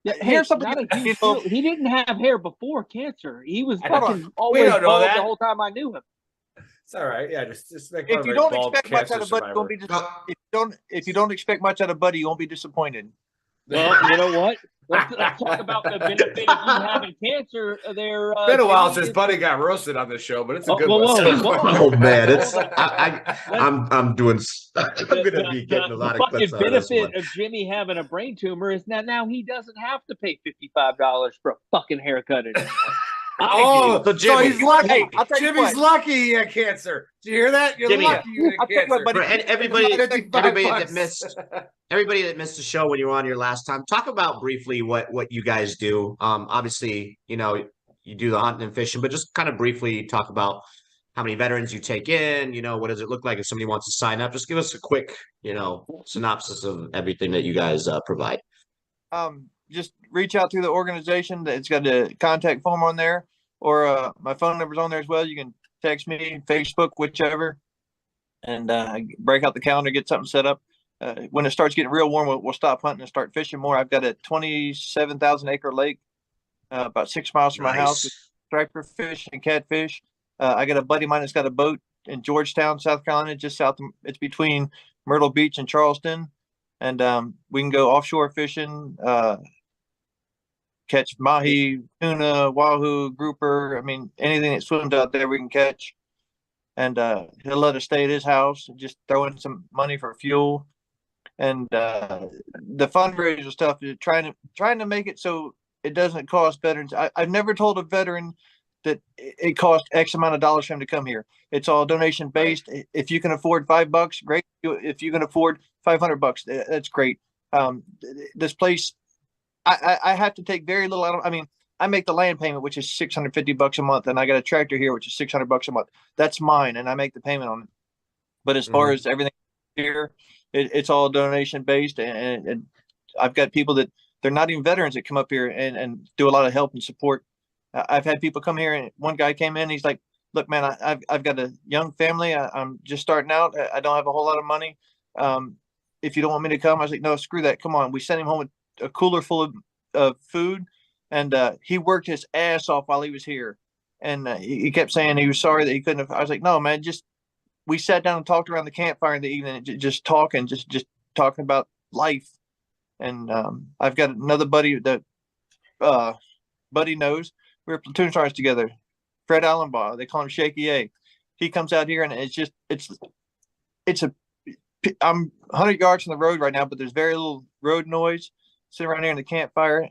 [SPEAKER 8] yeah,
[SPEAKER 7] here's
[SPEAKER 8] hey,
[SPEAKER 7] something
[SPEAKER 8] not a
[SPEAKER 7] you
[SPEAKER 8] huge
[SPEAKER 7] know-
[SPEAKER 8] deal. He didn't have hair before cancer. He was
[SPEAKER 9] Hold
[SPEAKER 8] fucking
[SPEAKER 9] on.
[SPEAKER 8] always
[SPEAKER 9] We don't know
[SPEAKER 8] bald
[SPEAKER 9] that.
[SPEAKER 8] the whole time I knew him.
[SPEAKER 9] It's all right. Yeah, just make fun
[SPEAKER 7] If
[SPEAKER 9] of
[SPEAKER 7] you
[SPEAKER 9] a
[SPEAKER 7] don't
[SPEAKER 9] bald
[SPEAKER 7] expect much
[SPEAKER 9] cancer
[SPEAKER 7] out of Buddy, you won't
[SPEAKER 9] survivor.
[SPEAKER 7] be if you don't expect much out of Buddy, you won't be disappointed.
[SPEAKER 8] Well, you know what? Let's talk about the benefit of you having cancer. There,
[SPEAKER 9] Been a while
[SPEAKER 8] Jimmy,
[SPEAKER 9] since
[SPEAKER 8] is-
[SPEAKER 9] Buddy got roasted on the show, but it's a
[SPEAKER 8] Oh,
[SPEAKER 9] good
[SPEAKER 8] whoa,
[SPEAKER 9] one.
[SPEAKER 8] whoa,
[SPEAKER 10] Oh man, it's
[SPEAKER 8] Hold on.
[SPEAKER 10] I'm doing. I'm gonna be getting a lot of
[SPEAKER 8] fucking
[SPEAKER 10] clips out of this one.
[SPEAKER 8] benefit of Jimmy having a brain tumor is that now he doesn't have to pay $55 for a fucking haircut anymore.
[SPEAKER 9] Oh,
[SPEAKER 10] So,
[SPEAKER 9] so
[SPEAKER 10] Jimmy,
[SPEAKER 9] he's lucky.
[SPEAKER 7] hey, I'll tell you
[SPEAKER 9] Jimmy's
[SPEAKER 7] what.
[SPEAKER 9] lucky he had cancer. Did you hear that? You're
[SPEAKER 10] Jimmy,
[SPEAKER 9] lucky you
[SPEAKER 7] I'll
[SPEAKER 9] had
[SPEAKER 7] tell you what,
[SPEAKER 9] cancer.
[SPEAKER 7] buddy.
[SPEAKER 10] And everybody that
[SPEAKER 9] $55.
[SPEAKER 10] missed everybody that missed the show when you were on your last time, talk about briefly what you guys do. Obviously, you know, you do the hunting and fishing, but just kind of briefly talk about how many veterans you take in. You know, what does it look like if somebody wants to sign up? Just give us a quick, you know, synopsis of everything that you guys provide.
[SPEAKER 7] Just reach out through the organization. It's got a contact form on there, or my phone number's on there as well. You can text me, Facebook, whichever, and break out the calendar, get something set up. When it starts getting real warm, we'll stop hunting and start fishing more. I've got a 27,000 acre lake about 6 miles from my house with striper fish and catfish. I got a buddy of mine that's got a boat in Georgetown, South Carolina, just south. It's between Myrtle Beach and Charleston, and we can go offshore fishing, catch mahi, tuna, wahoo, grouper. I mean, anything that swims out there we can catch. And he'll let us stay at his house and just throw in some money for fuel. And the fundraiser stuff is trying to make it so it doesn't cost veterans. I've never told a veteran that it costs X amount of dollars for him to come here. It's all donation based. Right. If you can afford $5, great. If you can afford $500, that's great. This place, I have to take very little out of. I mean, I make the land payment, which is $650 a month, and I got a tractor here, which is $600 a month. That's mine, and I make the payment on it. But as far as everything here, it's all donation based, and I've got people that they're not even veterans that come up here and do a lot of help and support. I've had people come here, and one guy came in. He's like, "Look, man, I've got a young family. I'm just starting out. I don't have a whole lot of money. If you don't want me to come," I was like, "No, screw that. Come on." We sent him home with a cooler full of food, and he worked his ass off while he was here. And he kept saying he was sorry that he couldn't have. I was like, "No, man, just." We sat down and talked around the campfire in the evening, just talking about life. And I've got another buddy that Buddy knows. We were platoon sergeants together. Fred Allenbaugh, they call him Shaky A. He comes out here, and I'm 100 yards from the road right now, but there's very little road noise. Sitting around here in the campfire.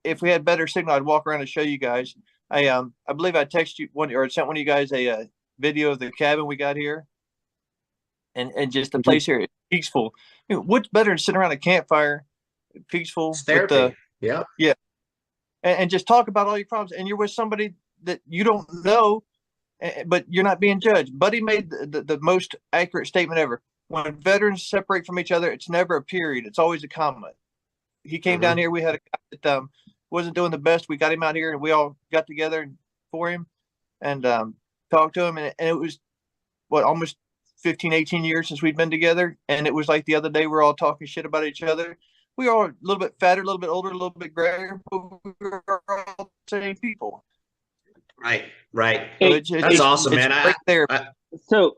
[SPEAKER 7] If we had better signal, I'd walk around and show you guys. I believe I texted you sent one of you guys a video of the cabin we got here. And just the place here, it's peaceful. You know, what's better than sitting around a campfire, peaceful?
[SPEAKER 10] It's therapy. Yeah.
[SPEAKER 7] And just talk about all your problems. And you're with somebody that you don't know, but you're not being judged. Buddy made the most accurate statement ever. When veterans separate from each other, it's never a period. It's always a comma. He came down here. We had a guy that wasn't doing the best. We got him out here, and we all got together for him and talked to him. And it was, almost 15, 18 years since we'd been together. And it was like the other day, we're all talking shit about each other. We are a little bit fatter, a little bit older, a little bit grayer, but we're all the same people.
[SPEAKER 10] Right.
[SPEAKER 8] Hey,
[SPEAKER 10] That's awesome, man.
[SPEAKER 7] Right there.
[SPEAKER 8] So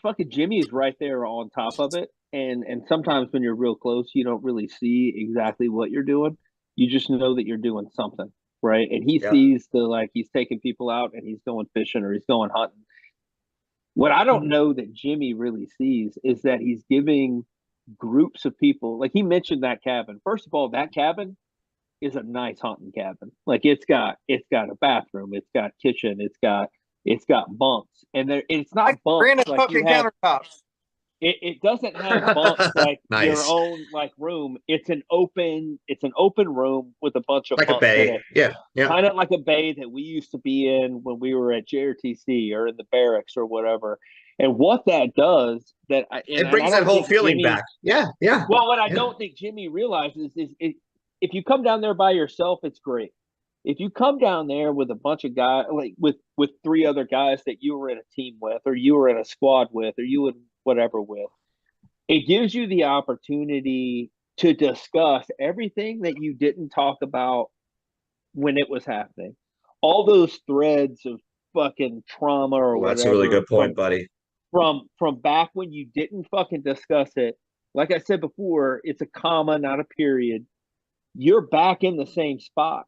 [SPEAKER 8] fucking Jimmy is right there on top of it. And sometimes when you're real close, you don't really see exactly what you're doing. You just know that you're doing something, right? And he sees he's taking people out and he's going fishing or he's going hunting. What I don't know that Jimmy really sees is that he's giving groups of people, like he mentioned that cabin. First of all, that cabin is a nice hunting cabin. Like it's got a bathroom, it's got kitchen, it's got bunks, and it's not bunks
[SPEAKER 7] granite
[SPEAKER 8] like
[SPEAKER 7] fucking
[SPEAKER 8] you have.
[SPEAKER 7] countertops.
[SPEAKER 8] It doesn't have bunks like
[SPEAKER 10] Nice.
[SPEAKER 8] your own like room. It's an open room with a bunch of
[SPEAKER 10] Like a
[SPEAKER 8] bunks in
[SPEAKER 10] bay.
[SPEAKER 8] it.
[SPEAKER 10] Yeah. Yeah.
[SPEAKER 8] Kind of like a bay that we used to be in when we were at JRTC or in the barracks or whatever. And what that does
[SPEAKER 10] It brings that whole feeling back. Yeah. Yeah.
[SPEAKER 8] Well, what I
[SPEAKER 10] Yeah.
[SPEAKER 8] don't think Jimmy realizes is if you come down there by yourself, it's great. If you come down there with a bunch of guys, like with 3 other guys that you were in a team with, or you were in a squad with, or you would whatever with, it gives you the opportunity to discuss everything that you didn't talk about when it was happening. All those threads of fucking trauma or
[SPEAKER 10] Well,
[SPEAKER 8] whatever.
[SPEAKER 10] that's a really good point, buddy.
[SPEAKER 8] From back when you didn't fucking discuss it. Like I said before, it's a comma, not a period. You're back in the same spot.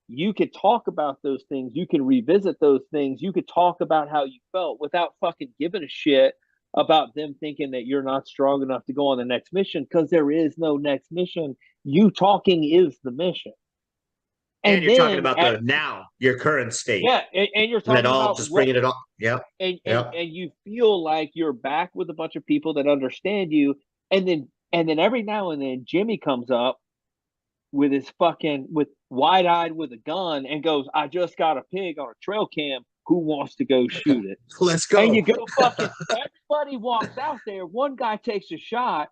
[SPEAKER 8] You could talk about those things. You can revisit those things. You could talk about how you felt without fucking giving a shit about them thinking that you're not strong enough to go on the next mission, because there is no next mission. You talking is the mission.
[SPEAKER 10] And you're talking about your current state.
[SPEAKER 8] Yeah, and you're talking about
[SPEAKER 10] just bringing it all. Yeah.
[SPEAKER 8] And you feel like you're back with a bunch of people that understand you, and then every now and then Jimmy comes up with his with wide-eyed with a gun and goes, "I just got a pig on a trail cam. Who wants to go shoot it?"
[SPEAKER 10] Let's go.
[SPEAKER 8] And you go fucking. Everybody walks out there. One guy takes a shot.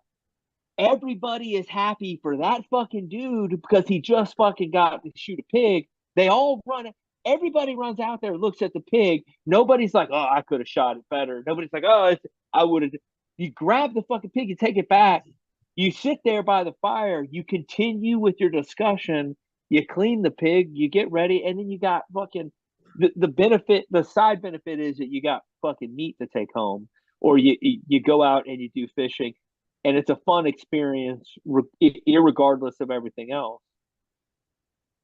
[SPEAKER 8] Everybody is happy for that fucking dude because he just fucking got to shoot a pig. They all run it. Everybody runs out there, looks at the pig. Nobody's like, "Oh, I could have shot it better." Nobody's like, "Oh, I would have." You grab the fucking pig, you take it back. You sit there by the fire. You continue with your discussion. You clean the pig. You get ready, and then you got fucking the benefit. The side benefit is that you got fucking meat to take home, or you go out and you do fishing. And it's a fun experience, irregardless of everything else.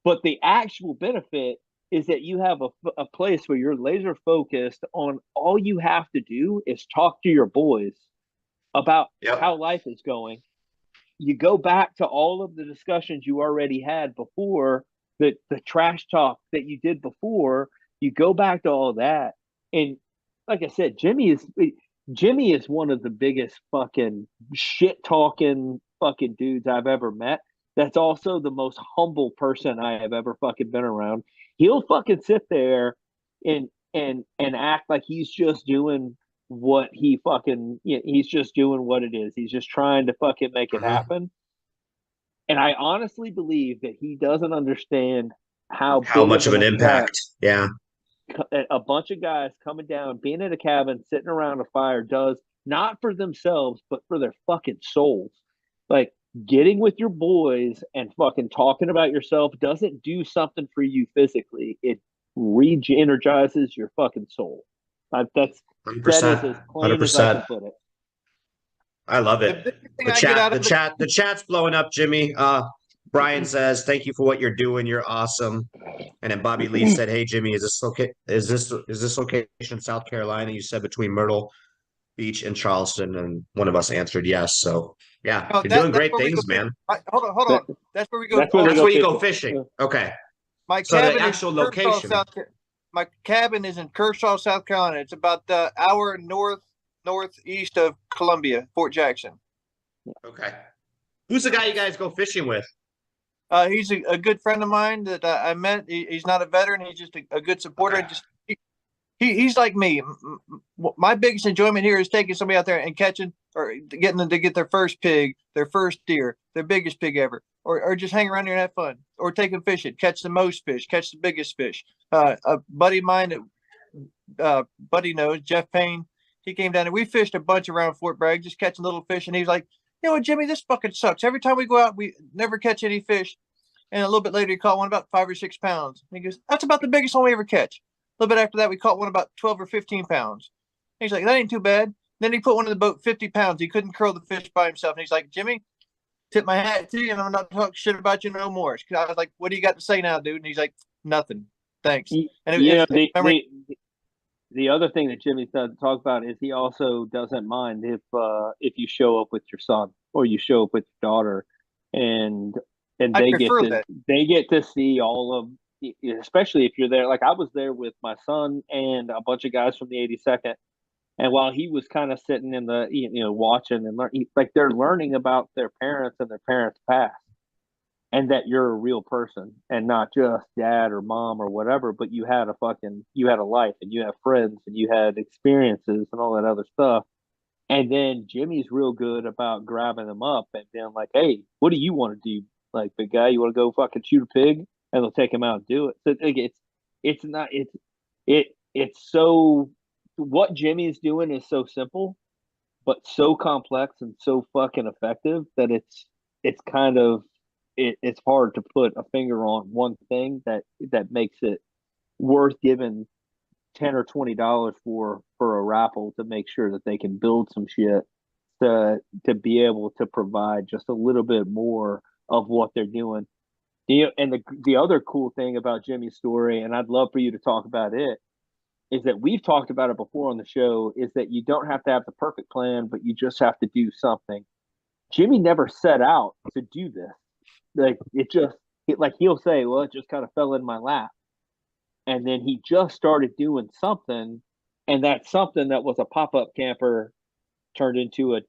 [SPEAKER 8] But the actual benefit is that you have a place where you're laser focused on all you have to do is talk to your boys about how life is going. You go back to all of the discussions you already had before, the trash talk that you did before. You go back to all that. And like I said, Jimmy is one of the biggest fucking shit talking fucking dudes I've ever met. That's also the most humble person I have ever fucking been around. He'll fucking sit there and act like he's just doing what he's just doing what it is. He's just trying to fucking make it happen. And I honestly believe that he doesn't understand how
[SPEAKER 10] much of an impact. Yeah.
[SPEAKER 8] A bunch of guys coming down, being in a cabin, sitting around a fire does, not for themselves, but for their fucking souls. Like, getting with your boys and fucking talking about yourself doesn't do something for you physically. It re-energizes your fucking soul. That's
[SPEAKER 10] 100%,
[SPEAKER 8] that is as plain as I can put it.
[SPEAKER 10] I love it. The chat's blowing up, Jimmy. Brian says, "Thank you for what you're doing. You're awesome." And then Bobby Lee said, "Hey Jimmy, is this location South Carolina?" You said between Myrtle Beach and Charleston, and one of us answered yes. So yeah, you're doing great things, man.
[SPEAKER 7] Hold on. That's where we go.
[SPEAKER 10] That's where you go fishing. Okay.
[SPEAKER 7] My cabin is in Kershaw, South Carolina. It's about the hour northeast of Columbia, Fort Jackson.
[SPEAKER 10] Okay. Who's the guy you guys go fishing with?
[SPEAKER 7] He's a good friend of mine that I met. He's not a veteran. He's just a good supporter.
[SPEAKER 10] Okay.
[SPEAKER 7] He's like me. My biggest enjoyment here is taking somebody out there and catching or getting them to get their first pig, their first deer, their biggest pig ever, or just hang around here and have fun, or take them fishing, catch the most fish, catch the biggest fish. A buddy of mine that Buddy knows, Jeff Payne, he came down and we fished a bunch around Fort Bragg, just catching little fish. And he was like, "You know what, Jimmy, this fucking sucks. Every time we go out, we never catch any fish." And a little bit later, he caught one about 5 or 6 pounds. And he goes, "That's about the biggest one we ever catch." A little bit after that, we caught one about 12 or 15 pounds. And he's like, "That ain't too bad." Then he put one in the boat 50 pounds. He couldn't curl the fish by himself. And he's like, "Jimmy, tip my hat to you, and I'm not talking shit about you no more." I was like, "What do you got to say now, dude?" And he's like, "Nothing. Thanks." And
[SPEAKER 8] the other thing that Jimmy doesn't talk about is he also doesn't mind if you show up with your son or you show up with your daughter, and they get to see all of, especially if you're there. Like I was there with my son and a bunch of guys from the 82nd, And while he was kind of sitting in the, watching and learning, like they're learning about their parents and their parents' past, and that you're a real person and not just dad or mom or whatever, but you had a life and you have friends and you had experiences and all that other stuff. And then Jimmy's real good about grabbing them up and being like, "Hey, what do you want to do? Like, big guy, you want to go fucking shoot a pig?" And they'll take him out and do it. So it's so, what Jimmy's doing is so simple, but so complex and so fucking effective that it's kind of it's hard to put a finger on one thing that makes it worth giving $10 or $20 for a raffle to make sure that they can build some shit to be able to provide just a little bit more of what they're doing. The other cool thing about Jimmy's story, and I'd love for you to talk about it, is that we've talked about it before on the show, is that you don't have to have the perfect plan, but you just have to do something. Jimmy never set out to do this. Like he'll say, "Well, it just kind of fell in my lap." And then he just started doing something, and that something that was a pop-up camper turned into a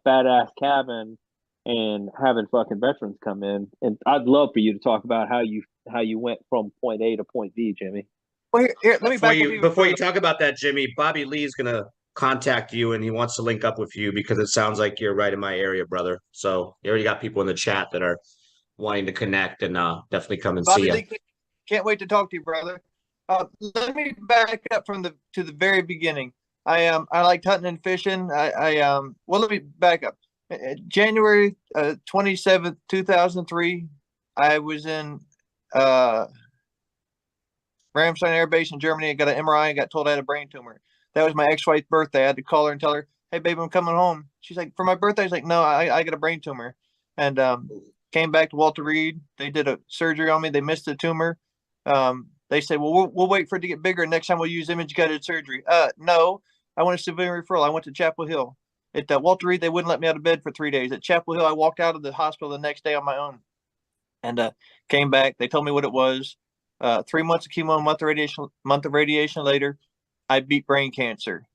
[SPEAKER 8] badass cabin and having fucking veterans come in. And I'd love for you to talk about how you went from point A to point B, Jimmy.
[SPEAKER 7] Well, here, let me back up
[SPEAKER 10] Before you talk about that, Jimmy, Bobby Lee's gonna contact you and he wants to link up with you because it sounds like you're right in my area, brother. So you already got people in the chat that are wanting to connect and definitely come and
[SPEAKER 7] Bobby
[SPEAKER 10] see you.
[SPEAKER 7] Lee, can't wait to talk to you, brother. Let me back up to the very beginning. I liked hunting and fishing. Well, let me back up. January 27th, 2003, I was in Ramstein Air Base in Germany. I got an MRI and got told I had a brain tumor. That was my ex-wife's birthday. I had to call her and tell her, "Hey, babe, I'm coming home." She's like, "For my birthday?" I was like, "No, I got a brain tumor." And came back to Walter Reed. They did a surgery on me. They missed the tumor. They said, "Well, we'll wait for it to get bigger. Next time we'll use image-guided surgery." No, I want a civilian referral. I went to Chapel Hill. At Walter Reed, they wouldn't let me out of bed for 3 days. At Chapel Hill, I walked out of the hospital the next day on my own and came back. They told me what it was. 3 months of chemo, a month of radiation later, I beat brain cancer.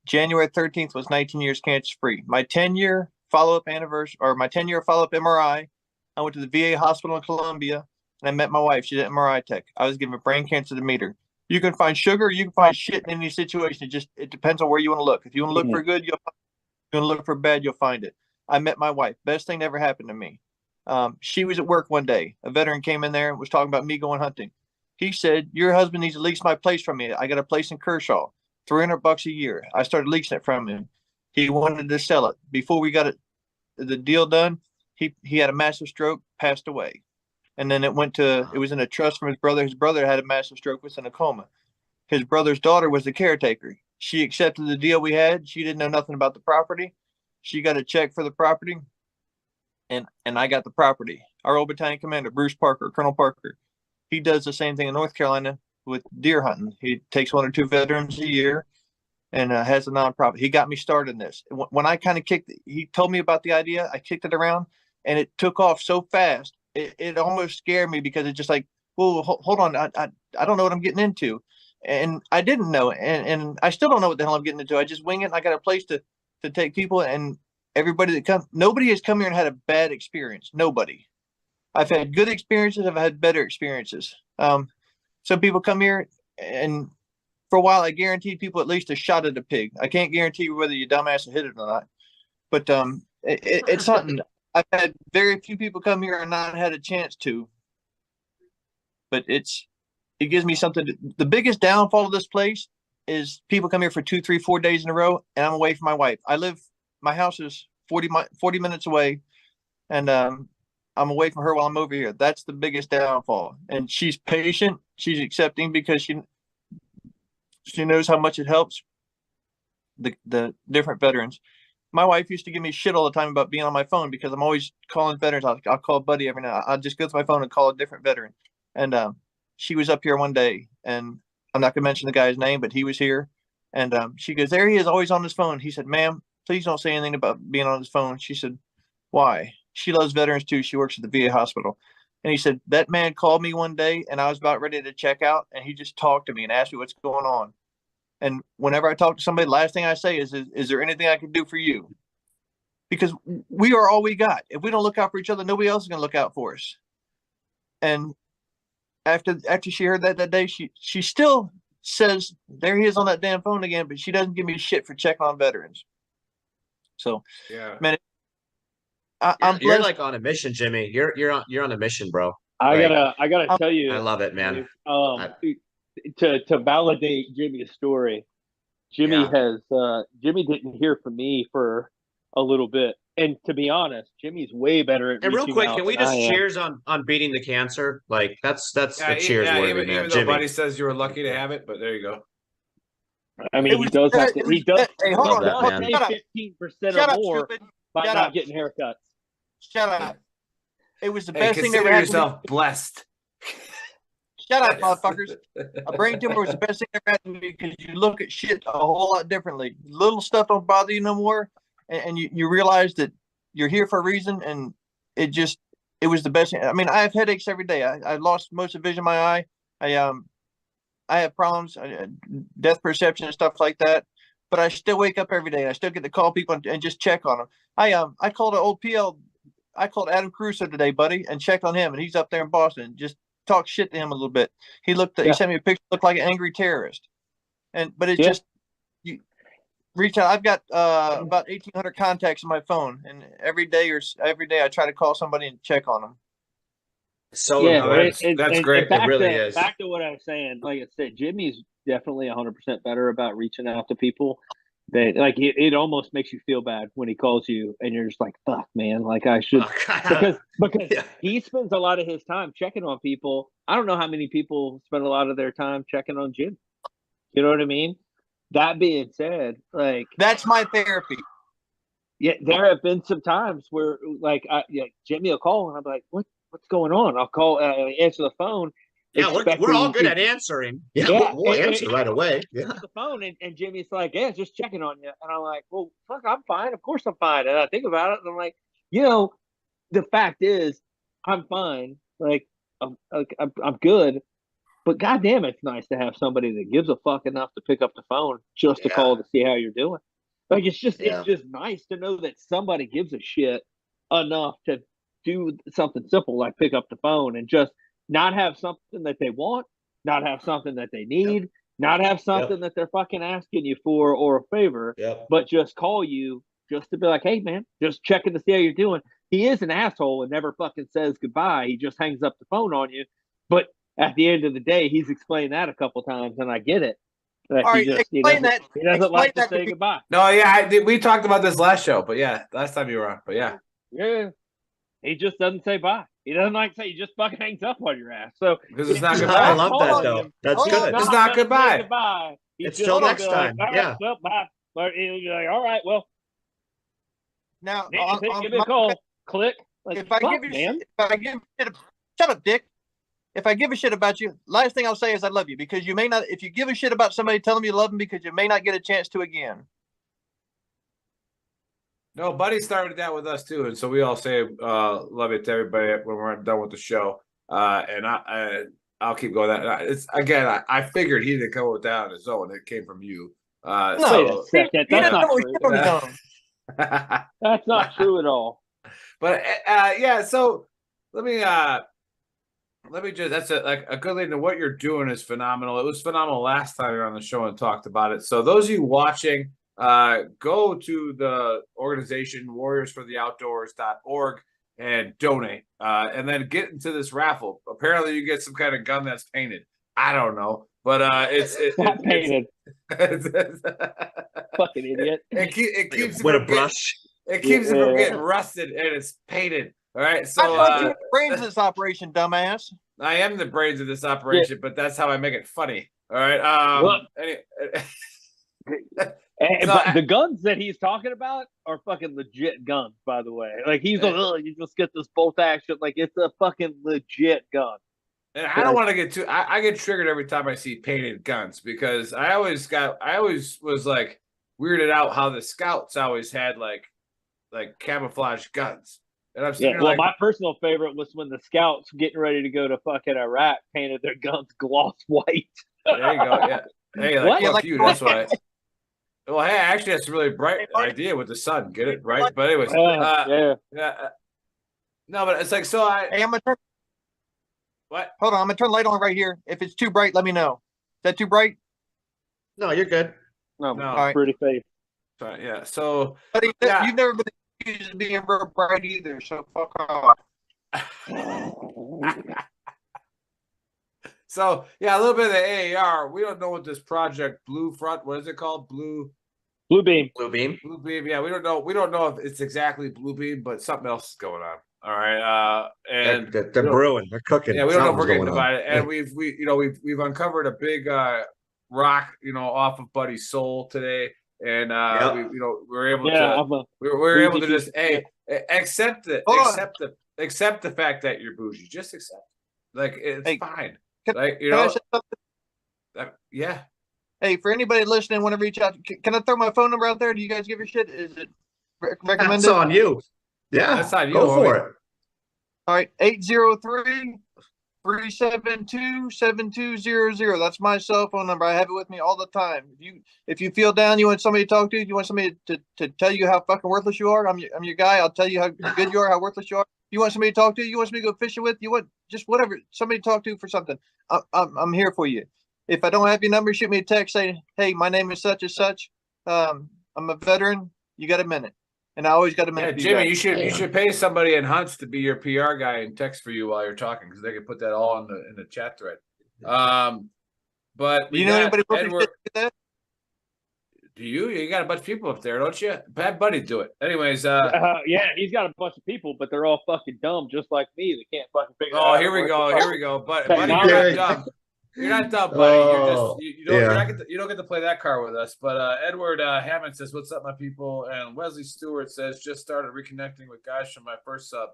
[SPEAKER 7] January 13th was 19 years cancer-free. My 10-year follow-up anniversary, or my 10-year follow-up MRI, I went to the VA hospital in Columbia, and I met my wife. She's an MRI tech. I was given brain cancer to meet her. You can find sugar, you can find shit in any situation. It depends on where you want to look. If you want to look for good, you'll find it. If you want to look for bad, you'll find it. I met my wife. Best thing that ever happened to me. She was at work one day. A veteran came in there and was talking about me going hunting. He said, "Your husband needs to lease my place from me. I got a place in Kershaw, $300 a year." I started leasing it from him. He wanted to sell it. Before we got the deal done, he had a massive stroke, passed away. And then it was in a trust from his brother. His brother had a massive stroke, was in a coma. His brother's daughter was the caretaker. She accepted the deal we had. She didn't know nothing about the property. She got a check for the property, and I got the property. Our old battalion commander, Bruce Parker, Colonel Parker, he does the same thing in North Carolina with deer hunting. He takes 1 or 2 veterans a year and has a nonprofit. He got me started in this. When I kind of he told me about the idea, I kicked it around, and it took off so fast. It almost scared me because it's just like, whoa, hold on. I don't know what I'm getting into. And I didn't know. And I still don't know what the hell I'm getting into. I just wing it. And I got a place to take people, and everybody that comes, nobody has come here and had a bad experience. Nobody. I've had good experiences. I've had better experiences. Some people come here, and for a while, I guaranteed people at least a shot at a pig. I can't guarantee whether you dumbass will hit it or not. But it's something. I've had very few people come here and not had a chance to. But it gives me something. The biggest downfall of this place is people come here for 2, 3, 4 days in a row, and I'm away from my wife. My house is 40 minutes away, and I'm away from her while I'm over here. That's the biggest downfall. And she's patient. She's accepting because she knows how much it helps the different veterans. My wife used to give me shit all the time about being on my phone because I'm always calling veterans. I'll call a buddy every now. I'll just go to my phone and call a different veteran. And she was up here one day, and I'm not going to mention the guy's name, but he was here. And she goes, "There he is, always on his phone." He said, "Ma'am, please don't say anything about being on his phone." She said, "Why?" She loves veterans too. She works at the VA hospital. And he said, "That man called me one day, and I was about ready to check out, and he just talked to me and asked me what's going on." And whenever I talk to somebody, the last thing I say is there anything I can do for you? Because we are all we got. If we don't look out for each other, nobody else is going to look out for us. And after she heard that day, she still says, there he is on that damn phone again, but she doesn't give me shit for checking on veterans. So,
[SPEAKER 9] yeah,
[SPEAKER 7] man,
[SPEAKER 10] you're like on a mission, Jimmy. You're on a mission, bro.
[SPEAKER 8] I
[SPEAKER 10] Like,
[SPEAKER 8] gotta tell you,
[SPEAKER 10] I love it, man.
[SPEAKER 8] To validate Jimmy's story, Jimmy didn't hear from me for a little bit, and to be honest, Jimmy's way better at.
[SPEAKER 10] And real
[SPEAKER 8] reaching
[SPEAKER 10] quick,
[SPEAKER 8] out
[SPEAKER 10] can we
[SPEAKER 8] than
[SPEAKER 10] just
[SPEAKER 8] I am.
[SPEAKER 10] cheers on beating the cancer? Like that's a cheers
[SPEAKER 9] yeah,
[SPEAKER 10] worthy,
[SPEAKER 9] even,
[SPEAKER 10] man.
[SPEAKER 9] even though
[SPEAKER 10] Jimmy.
[SPEAKER 9] Buddy says you were lucky to have it, but there you go.
[SPEAKER 8] I mean, he does have to. He does.
[SPEAKER 7] Hey, hold
[SPEAKER 10] Love
[SPEAKER 7] on.
[SPEAKER 10] that,
[SPEAKER 8] He
[SPEAKER 10] man.
[SPEAKER 8] does pay 15%
[SPEAKER 7] Shut
[SPEAKER 8] or
[SPEAKER 7] up,
[SPEAKER 8] more
[SPEAKER 7] stupid.
[SPEAKER 8] by
[SPEAKER 7] Shut
[SPEAKER 8] not
[SPEAKER 7] up.
[SPEAKER 8] getting haircuts.
[SPEAKER 7] Shut up. It was the
[SPEAKER 9] Hey,
[SPEAKER 7] best thing that
[SPEAKER 9] consider
[SPEAKER 7] ever happened to me.
[SPEAKER 9] yourself blessed.
[SPEAKER 7] Shut up, motherfuckers. A brain tumor was the best thing that ever happened to me because you look at shit a whole lot differently. Little stuff don't bother you no more. And you realize that you're here for a reason. And it was the best thing. I mean, I have headaches every day. I lost most of the vision in my eye. I have problems, depth perception and stuff like that. But I still wake up every day. I still get to call people and just check on them. I called an old PL. I called Adam Caruso today, buddy, and checked on him. And he's up there in Boston. Just talk shit to him a little bit. He sent me a picture, looked like an angry terrorist. But it's just, you reach out. I've got about 1,800 contacts on my phone, and every day I try to call somebody and check on them.
[SPEAKER 10] So
[SPEAKER 9] that's great.
[SPEAKER 8] Back
[SPEAKER 10] It really
[SPEAKER 8] to,
[SPEAKER 10] is.
[SPEAKER 8] Back to what I was saying, like I said, Jimmy's definitely 100% better about reaching out to people. That like it almost makes you feel bad when he calls you, and you're just like, "Fuck, man!" Like I should, because he spends a lot of his time checking on people. I don't know how many people spend a lot of their time checking on Jim. You know what I mean? That being said, like
[SPEAKER 7] that's my therapy.
[SPEAKER 8] Yeah, there have been some times where like Jimmy will call and I'm like, what's going on? I'll call, answer the phone.
[SPEAKER 10] Yeah, we're all good at answering. Yeah, we'll answer right away. Yeah.
[SPEAKER 8] The phone and Jimmy's like, yeah, just checking on you. And I'm like, well, fuck, I'm fine. Of course I'm fine. And I think about it and I'm like, the fact is, I'm fine. Like, I'm good. But goddamn, it's nice to have somebody that gives a fuck enough to pick up the phone just to call to see how you're doing. Like it's just nice to know that somebody gives a shit enough to do something simple like pick up the phone and just not have something that they want, not have something that they need, not have something that they're fucking asking you for or a favor, but just call you just to be like, hey man, just checking to see how you're doing. He is an asshole and never fucking says goodbye. He just hangs up the phone on you. But at the end of the day, he's explained that a couple times, and I get it.
[SPEAKER 7] All right, explain that.
[SPEAKER 8] He doesn't like to say goodbye.
[SPEAKER 9] No, yeah, we talked about this last show, but yeah, last time you were on, but yeah.
[SPEAKER 8] Yeah, he just doesn't say bye. He doesn't like to say. He just fucking hangs up on your ass. So
[SPEAKER 9] because it's not goodbye.
[SPEAKER 10] I love that though. That's good.
[SPEAKER 9] It's not goodbye.
[SPEAKER 8] Goodbye.
[SPEAKER 10] It's till next time. Yeah.
[SPEAKER 8] Well, bye. But he'll like, all right, well.
[SPEAKER 7] Now,
[SPEAKER 8] give me a call. Click. Like,
[SPEAKER 7] if I give shut up, Dick. If I give a shit about you, last thing I'll say is I love you, because you may not. If you give a shit about somebody, tell them you love them, because you may not get a chance to again.
[SPEAKER 9] No, Buddy started that with us too, and so we all say love it to everybody when we're done with the show. And I'll keep going. That it's again. I figured he didn't come with that on his own. It came from you.
[SPEAKER 8] No, that's not true. That's not true at all.
[SPEAKER 9] But yeah. So let me just. That's a good lead to what you're doing is phenomenal. It was phenomenal last time you were on the show and talked about it. So those of you watching. Go to the organization warriorsfortheoutdoors.org and donate, and then get into this raffle. Apparently you get some kind of gun that's painted. I don't know, but it's
[SPEAKER 8] not painted. Fucking idiot.
[SPEAKER 9] It keeps
[SPEAKER 10] with a brush.
[SPEAKER 9] It keeps it from getting rusted, and it's painted. All right, so
[SPEAKER 7] I thought you were the brains of this operation, dumbass.
[SPEAKER 9] I am the brains of this operation, but that's how I make it funny. All right.
[SPEAKER 8] The guns that he's talking about are fucking legit guns, by the way. Like he's like, you just get this bolt action, like it's a fucking legit gun.
[SPEAKER 9] And I don't want to get too. I get triggered every time I see painted guns, because I always was like weirded out how the scouts always had like camouflage guns. And I'm
[SPEAKER 8] well, my personal favorite was when the scouts getting ready to go to fucking Iraq painted their guns gloss white.
[SPEAKER 9] There you go. Yeah. Hey, like,
[SPEAKER 8] What?
[SPEAKER 9] fuck
[SPEAKER 7] like-
[SPEAKER 9] you. That's what I. Well, hey, actually, that's a really bright idea with the sun. Get it right? But anyways,
[SPEAKER 8] Yeah.
[SPEAKER 9] no, but it's like so.
[SPEAKER 7] Hey, I'm gonna turn.
[SPEAKER 9] What?
[SPEAKER 7] Hold on, I'm gonna turn the light on right here. If it's too bright, let me know. Is that too bright?
[SPEAKER 10] No, you're good.
[SPEAKER 8] No,
[SPEAKER 9] No.
[SPEAKER 7] All right.
[SPEAKER 8] pretty safe.
[SPEAKER 9] Sorry, yeah. So
[SPEAKER 7] Buddy,
[SPEAKER 9] Yeah.
[SPEAKER 7] you've never been accused of being real bright either, so fuck off.
[SPEAKER 9] So yeah, a little bit of the AAR. We don't know what this project Blue Front. What is it called? Blue
[SPEAKER 8] Beam.
[SPEAKER 10] Blue beam.
[SPEAKER 9] Beam. Yeah, we don't know. We don't know if it's exactly Blue Beam, but something else is going on. All right. And
[SPEAKER 10] They're
[SPEAKER 9] we don't-
[SPEAKER 10] brewing. They're cooking.
[SPEAKER 9] Yeah, we don't know if we're
[SPEAKER 10] Something's
[SPEAKER 9] getting
[SPEAKER 10] going on.
[SPEAKER 9] divided. And we've uncovered a big rock, off of Buddy's soul today. And
[SPEAKER 10] Yep.
[SPEAKER 9] we're able
[SPEAKER 8] Yeah,
[SPEAKER 9] to
[SPEAKER 8] I'm a
[SPEAKER 9] we're able to
[SPEAKER 8] bougie
[SPEAKER 9] just accept it.
[SPEAKER 7] Hold on.
[SPEAKER 9] Accept the fact that you're bougie. Just accept it. Like it's
[SPEAKER 7] Hey,
[SPEAKER 9] fine.
[SPEAKER 7] Can,
[SPEAKER 9] Like
[SPEAKER 7] can I say something?
[SPEAKER 9] yeah.
[SPEAKER 7] Hey, for anybody listening, want to reach out? Can I throw my phone number out there? Do you guys give a shit? Is it recommended?
[SPEAKER 10] That's on you. Yeah,
[SPEAKER 9] That's on you,
[SPEAKER 10] Go for
[SPEAKER 9] homie.
[SPEAKER 10] it.
[SPEAKER 7] All right, 803-372-7200. That's my cell phone number. I have it with me all the time. If you feel down, you want somebody to talk to, you want somebody to tell you how fucking worthless you are, I'm your guy. I'll tell you how good you are, how worthless you are. You want somebody to talk to, you want somebody to go fishing with, you want just whatever, somebody to talk to for something. I'm here for you. If I don't have your number, shoot me a text, say, hey, my name is such and such. I'm a veteran. You got a minute. And I always got a minute.
[SPEAKER 9] Yeah, Jimmy, you should pay somebody in Hunts to be your PR guy and text for you while you're talking because they can put that all in the chat thread. But
[SPEAKER 7] You know anybody working
[SPEAKER 9] Edward,
[SPEAKER 7] with that?
[SPEAKER 9] do you? You got a bunch of people up there, don't you? Bad Buddy do it. Anyways,
[SPEAKER 8] yeah, he's got a bunch of people, but they're all fucking dumb, just like me. They can't fucking figure out.
[SPEAKER 9] oh,
[SPEAKER 8] how
[SPEAKER 9] here
[SPEAKER 8] to
[SPEAKER 9] we
[SPEAKER 8] work
[SPEAKER 9] go.
[SPEAKER 8] the
[SPEAKER 9] Here we go. But Buddy,
[SPEAKER 8] Technology.
[SPEAKER 9] you're not dumb. You're not dumb, buddy.
[SPEAKER 10] Oh,
[SPEAKER 9] you don't
[SPEAKER 10] yeah.
[SPEAKER 9] you don't get to play that card with us. But Edward Hammond says, "What's up, my people?" And Wesley Stewart says, "Just started reconnecting with guys from my first sub,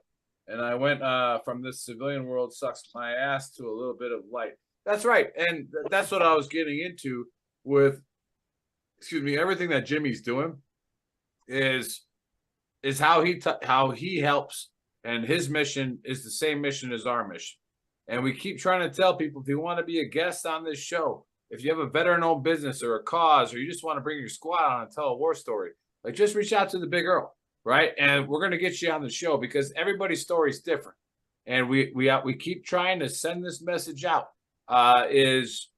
[SPEAKER 9] and I went from this civilian world sucks my ass to a little bit of light." That's right, and that's what I was getting into with, everything that Jimmy's doing is how he helps, and his mission is the same mission as our mission. And we keep trying to tell people, if you want to be a guest on this show, if you have a veteran-owned business or a cause, or you just want to bring your squad on and tell a war story, like just reach out to the Big Earl, right? And we're going to get you on the show because everybody's story is different. And we keep trying to send this message out, is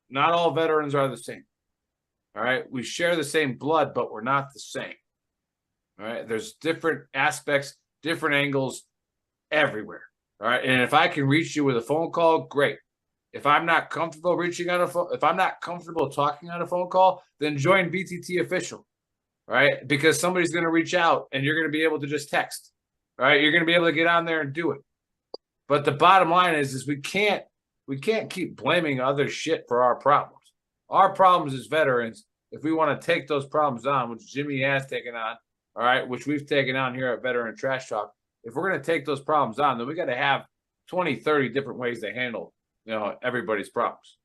[SPEAKER 9] not all veterans are the same. All right. We share the same blood, but we're not the same. All right. There's different aspects, different angles everywhere. All right. And if I can reach you with a phone call, great. If I'm not comfortable reaching on a phone, if I'm not comfortable talking on a phone call, then join BTT Official. Right. Because somebody's going to reach out and you're going to be able to just text. All right. You're going to be able to get on there and do it. But the bottom line is we can't keep blaming other shit for our problems. Our problems as veterans, if we want to take those problems on, which Jimmy has taken on, all right, which we've taken on here at Veteran Trash Talk, if we're going to take those problems on, then we got to have 20, 30 different ways to handle, everybody's problems.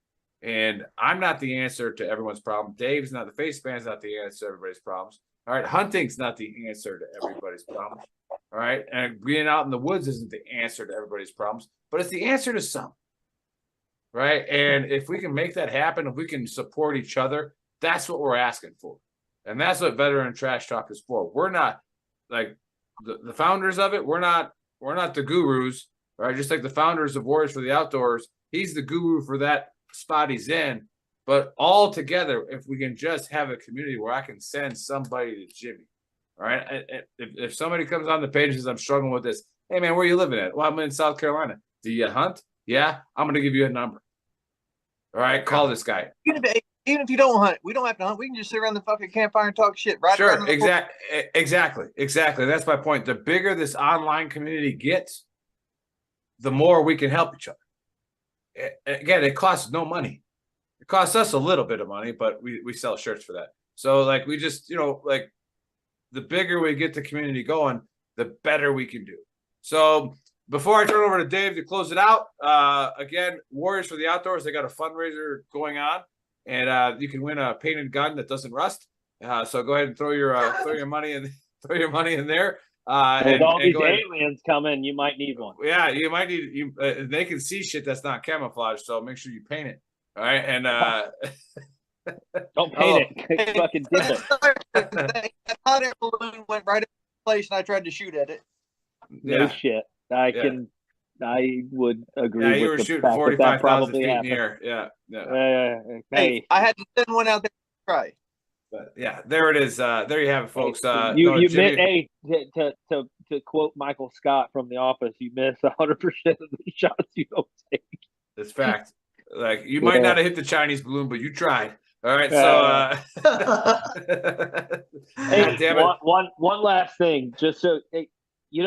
[SPEAKER 9] And I'm not the answer to everyone's problem. Dave's not, the face man's not the answer to everybody's problems. All right, hunting's not the answer to everybody's problems. All right, and being out in the woods isn't the answer to everybody's problems, but it's the answer to some. Right, and if we can make that happen, if we can support each other, that's what we're asking for, and that's what Veteran Trash Talk is for. We're not like the founders of it. We're not the gurus, right? Just like the founders of Warriors for the Outdoors, he's the guru for that spot he's in. But all together, if we can just have a community where I can send somebody to Jimmy, all right? If somebody comes on the page and says, I'm struggling with this, hey man, where are you living at? Well, I'm in South Carolina. Do you hunt? Yeah, I'm going to give you a number. All right, call this guy.
[SPEAKER 7] Even if you don't hunt, we don't have to hunt. We can just sit around the fucking campfire and talk shit. Right?
[SPEAKER 9] Sure, exactly. That's my point. The bigger this online community gets, the more we can help each other. Again, it costs no money. It costs us a little bit of money, but we sell shirts for that. So like we just, like the bigger we get the community going, the better we can do. So before I turn it over to Dave to close it out, again, Warriors for the Outdoors, they got a fundraiser going on, and you can win a painted gun that doesn't rust. So go ahead and throw your money in, there.
[SPEAKER 8] With all these aliens coming, you might need one.
[SPEAKER 9] Yeah, you might need. They can see shit that's not camouflage, so make sure you paint it. All right, and
[SPEAKER 8] Don't paint it. Fucking dip it.
[SPEAKER 7] That hot air balloon went right in place, and I tried to shoot at it.
[SPEAKER 8] No shit. I would agree.
[SPEAKER 9] Yeah, you
[SPEAKER 8] with
[SPEAKER 9] were
[SPEAKER 8] the
[SPEAKER 9] shooting
[SPEAKER 8] fact that
[SPEAKER 9] 45,000
[SPEAKER 8] probably
[SPEAKER 9] feet in
[SPEAKER 8] happened.
[SPEAKER 9] the air. Yeah.
[SPEAKER 7] Hey, I had to send one out there to try.
[SPEAKER 9] But yeah, there it is. There you have it, folks.
[SPEAKER 8] You
[SPEAKER 9] Jimmy,
[SPEAKER 8] missed, to quote Michael Scott from The Office, you miss 100% of the shots you don't take.
[SPEAKER 9] it's fact. Like you might not have hit the Chinese balloon, but you tried. All right, so
[SPEAKER 8] hey,
[SPEAKER 9] damn it.
[SPEAKER 8] one last thing, just so if you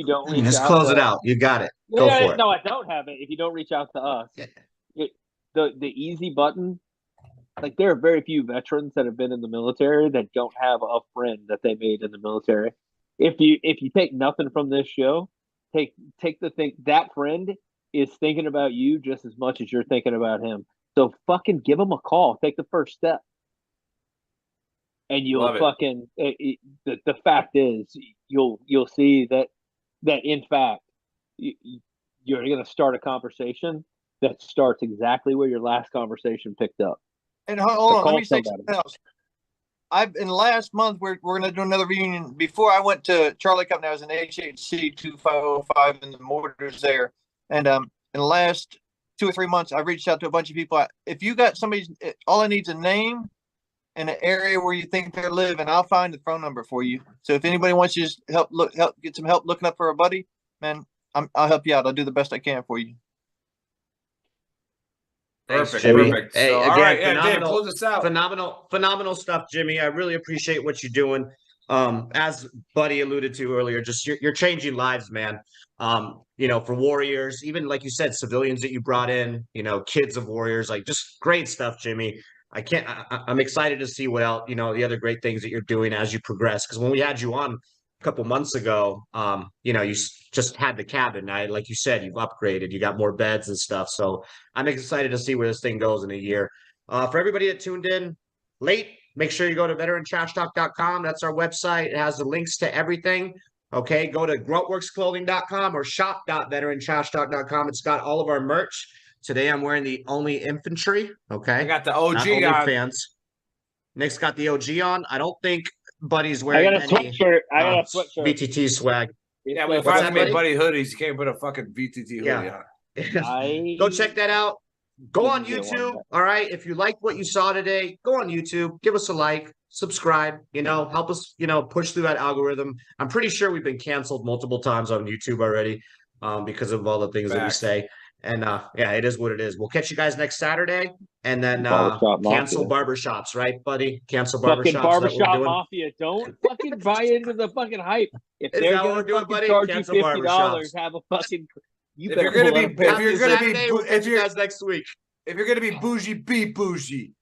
[SPEAKER 8] don't reach
[SPEAKER 10] Just
[SPEAKER 8] out,
[SPEAKER 10] close it out. You got it. Go for it.
[SPEAKER 8] No, I don't have it. If you don't reach out to us, the easy button. Like there are very few veterans that have been in the military that don't have a friend that they made in the military. If you take nothing from this show, take the thing that friend is thinking about you just as much as you're thinking about him. So fucking give him a call. Take the first step, and you'll fucking. The fact is, you'll see that in fact you're going to start a conversation that starts exactly where your last conversation picked up.
[SPEAKER 7] And hold on, let me say something else. In the last month, we're going to do another reunion. Before I went to Charlie Company, I was in HHC 2505 in the mortars there. And in the last 2 or 3 months, I've reached out to a bunch of people. If you got somebody, all I need is a name and an area where you think they're living. I'll find the phone number for you. So if anybody wants you to get some help looking up for a buddy, man, I'll help you out. I'll do the best I can for you.
[SPEAKER 9] Perfect.
[SPEAKER 10] Hey,
[SPEAKER 9] So,
[SPEAKER 10] again,
[SPEAKER 9] all right,
[SPEAKER 10] phenomenal,
[SPEAKER 9] Dave, close us out.
[SPEAKER 10] Phenomenal stuff, Jimmy. I really appreciate what you're doing. As Buddy alluded to earlier, just you're changing lives, man. For warriors, even like you said, civilians that you brought in, kids of warriors, like just great stuff, Jimmy. I'm excited to see what else, the other great things that you're doing as you progress. Because when we had you on a couple months ago, you just had the cabin. Like you said, you've upgraded, you got more beds and stuff. So I'm excited to see where this thing goes in a year. For everybody that tuned in late, make sure you go to veterantrashtalk.com. That's our website. It has the links to everything. Okay, go to gruntworksclothing.com or shop.veterantrashtalk.com. It's got all of our merch. Today I'm wearing the Only Infantry. Okay,
[SPEAKER 9] I got the OG
[SPEAKER 10] Not
[SPEAKER 9] on.
[SPEAKER 10] Fans. Nick's got the OG on. I don't think Buddy's wearing
[SPEAKER 8] I got a sweatshirt.
[SPEAKER 10] VTT swag.
[SPEAKER 9] Yeah, but if I made Buddy hoodies, you can't put a fucking VTT hoodie on.
[SPEAKER 10] Go check that out. Go on YouTube. All right. If you like what you saw today, go on YouTube. Give us a like. Subscribe. Help us. Push through that algorithm. I'm pretty sure we've been canceled multiple times on YouTube already, because of all the things that we say. And it is what it is. We'll catch you guys next Saturday, and then cancel barbershops, right, buddy? Cancel barbershops.
[SPEAKER 8] Fucking barbershop mafia. Don't fucking buy into the fucking hype. If
[SPEAKER 10] Is
[SPEAKER 8] they're
[SPEAKER 10] that what
[SPEAKER 8] gonna
[SPEAKER 10] we're doing,
[SPEAKER 8] fucking
[SPEAKER 10] buddy?
[SPEAKER 8] charge
[SPEAKER 10] Cancel
[SPEAKER 8] you $50, have a fucking.
[SPEAKER 10] Catch you guys next week.
[SPEAKER 9] If you're gonna be bougie, be bougie.